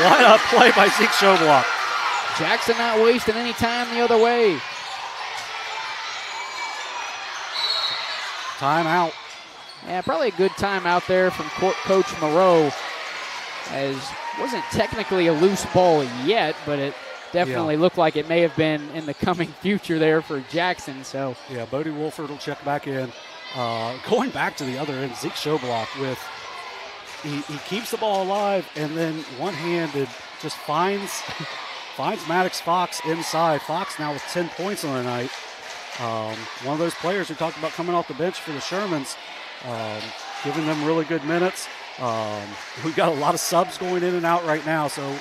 What a play by Zeke Showblock. Jackson not wasting any time the other way. Timeout. Yeah, probably a good timeout there from Coach Moreau, as wasn't technically a loose ball yet, but it definitely looked like it may have been in the coming future there for Jackson. So yeah, Bodie Wolford will check back in. Going back to the other end, Zeke Showblock with he keeps the ball alive and then one-handed just finds Maddox Fox inside. Fox now with 10 points on the night. One of those players we talked about coming off the bench for the Shermans, giving them really good minutes. We've got a lot of subs going in and out right now, so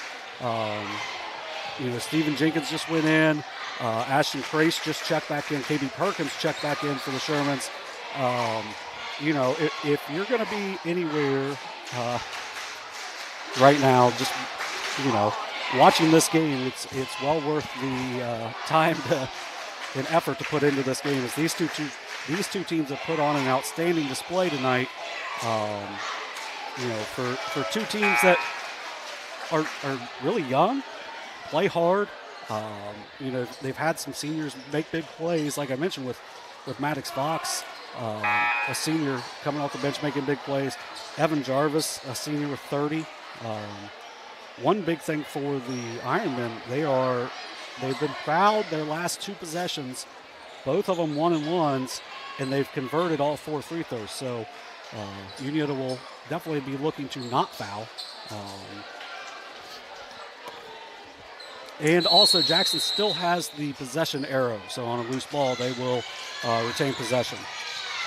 Stephen Jenkins just went in. Ashton Crace just checked back in. KB Perkins checked back in for the Shermans. If you're going to be anywhere right now, just watching this game, it's well worth the time and effort to put into this game. As these two teams have put on an outstanding display tonight. For two teams that are really young, play hard. They've had some seniors make big plays, like I mentioned with Maddox Fox, a senior coming off the bench making big plays. Evan Jarvis, a senior with 30. One big thing for the Ironmen, they've been proud their last 2 possessions, both of them 1-and-1s, and they've converted all 4 free throws. So Unioto will definitely be looking to not foul. And also, Jackson still has the possession arrow, so on a loose ball, they will retain possession.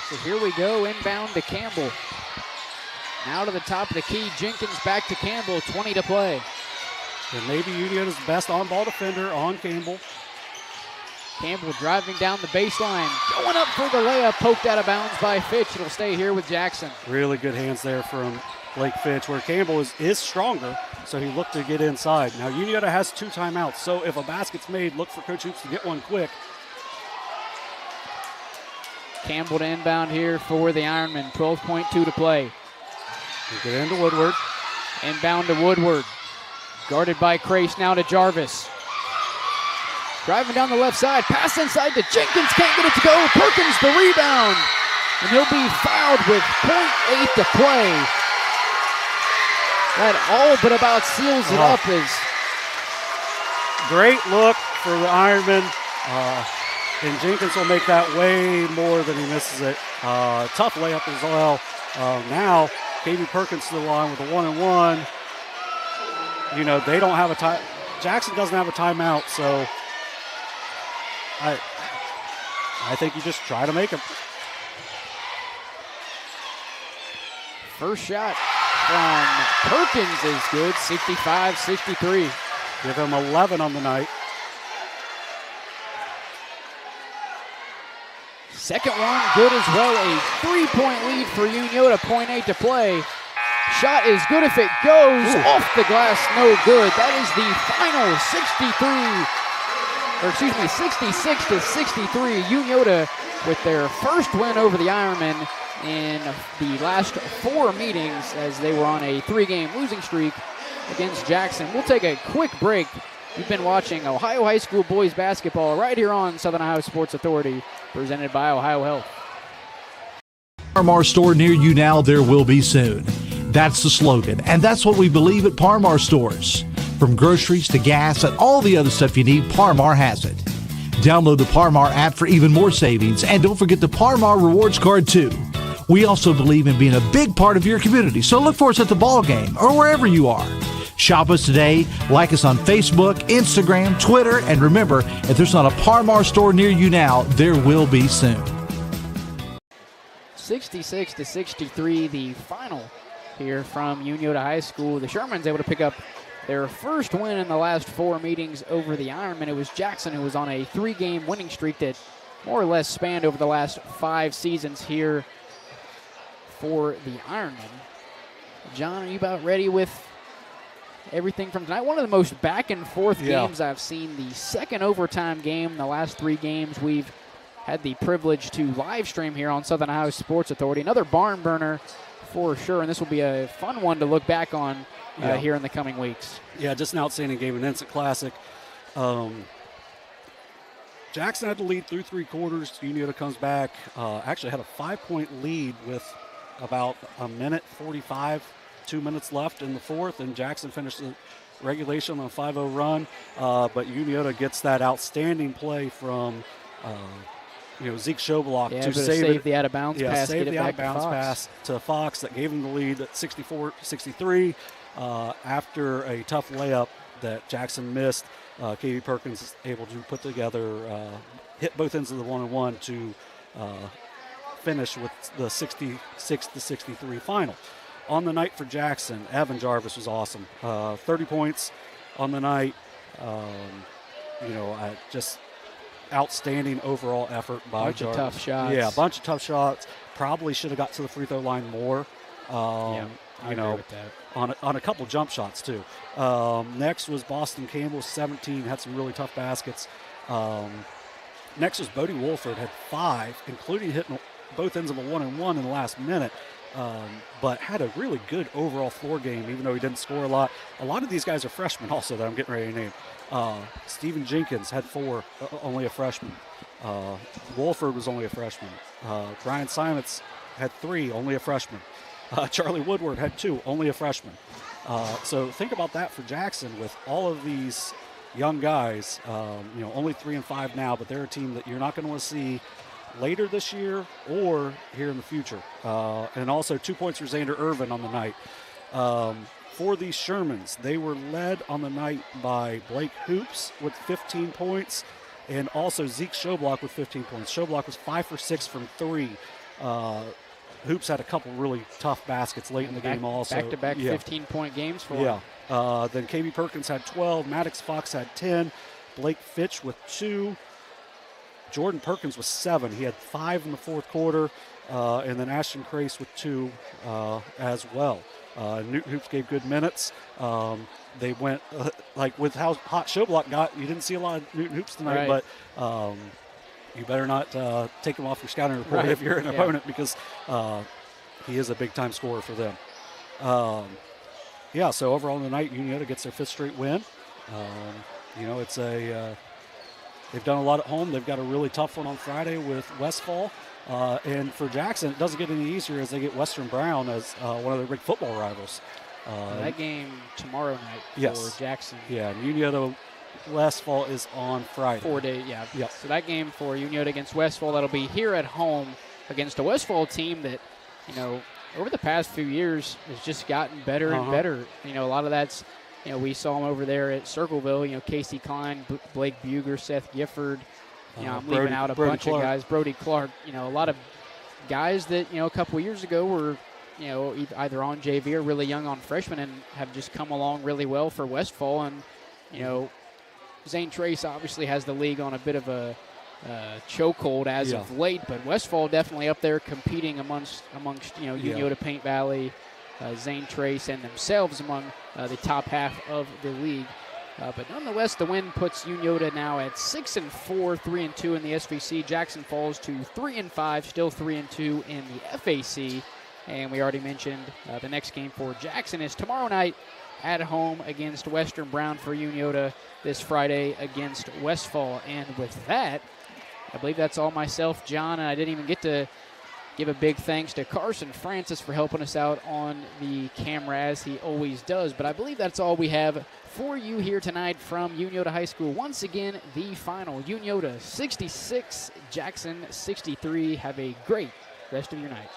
So here we go, inbound to Campbell. Now to the top of the key, Jenkins back to Campbell, 20 to play. And maybe Unioto's best on-ball defender on Campbell. Campbell driving down the baseline, going up for the layup, poked out of bounds by Fitch. It'll stay here with Jackson. Really good hands there from Blake Fitch, where Campbell is stronger, so he looked to get inside. Now, Unioto has 2 timeouts, so if a basket's made, look for Coach Hoops to get one quick. Campbell to inbound here for the Ironman, 12.2 to play. We get into Woodward. Inbound to Woodward. Guarded by Crace, now to Jarvis. Driving down the left side, pass inside to Jenkins, can't get it to go. Perkins the rebound, and he'll be fouled with 0.8 to play. That all but about seals it up. Great look for the Ironman, and Jenkins will make that way more than he misses it. Tough layup as well. Now, KB Perkins to the line with a 1-and-1. They don't have a time. Jackson doesn't have a timeout, so I think you just try to make him. First shot from Perkins is good, 65-63. Give him 11 on the night. Second one, good as well. A 3-point lead for Unioto, 0.8 to play. Shot is good if it goes. Off the glass, no good. That is the final 66-63. Unioto with their first win over the Ironman in the last 4 meetings as they were on a 3-game losing streak against Jackson. We'll take a quick break. You've been watching Ohio High School boys basketball right here on Southern Ohio Sports Authority, presented by OhioHealth. Parmar store near you now, there will be soon. That's the slogan, and that's what we believe at Parmar stores. From groceries to gas and all the other stuff you need, Parmar has it. Download the Parmar app for even more savings, and don't forget the Parmar Rewards Card too. We also believe in being a big part of your community, so look for us at the ball game or wherever you are. Shop us today, like us on Facebook, Instagram, Twitter, and remember, if there's not a Parmar store near you now, there will be soon. 66-63, the final here from Unioto High School. The Shermans able to pick up their first win in the last 4 meetings over the Ironman. It was Jackson who was on a 3-game winning streak that more or less spanned over the last 5 seasons here for the Ironman. John, are you about ready with everything from tonight? One of the most back and forth games I've seen. The second overtime game in the last 3 games we've had the privilege to live stream here on Southern Ohio Sports Authority. Another barn burner for sure, and this will be a fun one to look back on here in the coming weeks. Yeah, just an outstanding game, an instant classic. Jackson had to lead through 3 quarters. Unioto comes back, actually had a 5-point lead with about a minute 45, 2 minutes left in the fourth, and Jackson finished the regulation on a 5-0 run. But Unioto gets that outstanding play from Zeke Schoblock to save the out-of-bounds pass. Save the out-of-bounds pass to Fox that gave him the lead at 64-63 after a tough layup that Jackson missed. KB Perkins is able to put together, hit both ends of the 1-and-1 to finish with the 66-63 final. On the night for Jackson, Evan Jarvis was awesome. 30 points on the night. Just outstanding overall effort by Jarvis. Bunch of tough shots. Yeah, a bunch of tough shots. Probably should have got to the free throw line more. I agree with that. On a couple jump shots too. Next was Boston Campbell, 17, had some really tough baskets. Next was Bodie Wolford, had 5, including hitting both ends of a 1-and-1 in the last minute. But had a really good overall floor game, even though he didn't score a lot. A lot of these guys are freshmen also that I'm getting ready to name. Stephen Jenkins had 4, only a freshman. Wolford was only a freshman. Brian Simons had 3, only a freshman. Charlie Woodward had 2, only a freshman. So think about that for Jackson with all of these young guys. Only 3 and 5 now, but they're a team that you're not going to want to see later this year or here in the future. And also 2 points for Xander Irvin on the night. For the Shermans, they were led on the night by Blake Hoops with 15 points and also Zeke Schoblock with 15 points. Schoblock was 5 for 6 from 3. Hoops had a couple really tough baskets late in the game also. Back-to-back 15-point games for him. Then KB Perkins had 12. Maddox Fox had 10. Blake Fitch with 2. Jordan Perkins with 7. He had 5 in the fourth quarter. And then Ashton Crace with 2 as well. Newton Hoops gave good minutes. They went, like with how hot Schoblock got, you didn't see a lot of Newton Hoops tonight, but you better not take him off your scouting report if you're an opponent, because he is a big-time scorer for them. So overall in the night, Unioto gets their 5th straight win. It's they've done a lot at home. They've got a really tough one on Friday with Westfall. And for Jackson, it doesn't get any easier as they get Western Brown as one of their big football rivals. That game tomorrow night for Jackson. Yeah, Unioto Westfall is on Friday. 4 days, Yep. So that game for Unioto against Westfall, that'll be here at home against a Westfall team that, over the past few years has just gotten better and better. A lot of that's, we saw them over there at Circleville, Casey Klein, Blake Buger, Seth Gifford. I'm leaving out a bunch of guys. Brody Clark, a lot of guys that, a couple of years ago were, either on JV or really young on freshman and have just come along really well for Westfall. And, Zane Trace obviously has the league on a bit of a chokehold as of late, but Westfall definitely up there competing amongst Unioto, Paint Valley, Zane Trace, and themselves among the top half of the league. But nonetheless, the win puts Unioto now at 6-4, 3-2 in the SVC. Jackson falls to 3-5, still 3-2 in the FAC. And we already mentioned the next game for Jackson is tomorrow night at home against Western Brown for Unioto, this Friday against Westfall. And with that, I believe that's all myself, John, and I didn't even get to give a big thanks to Carson Francis for helping us out on the camera as he always does. But I believe that's all we have for you here tonight from Unioto High School. Once again, the final, Unioto 66, Jackson 63. Have a great rest of your night.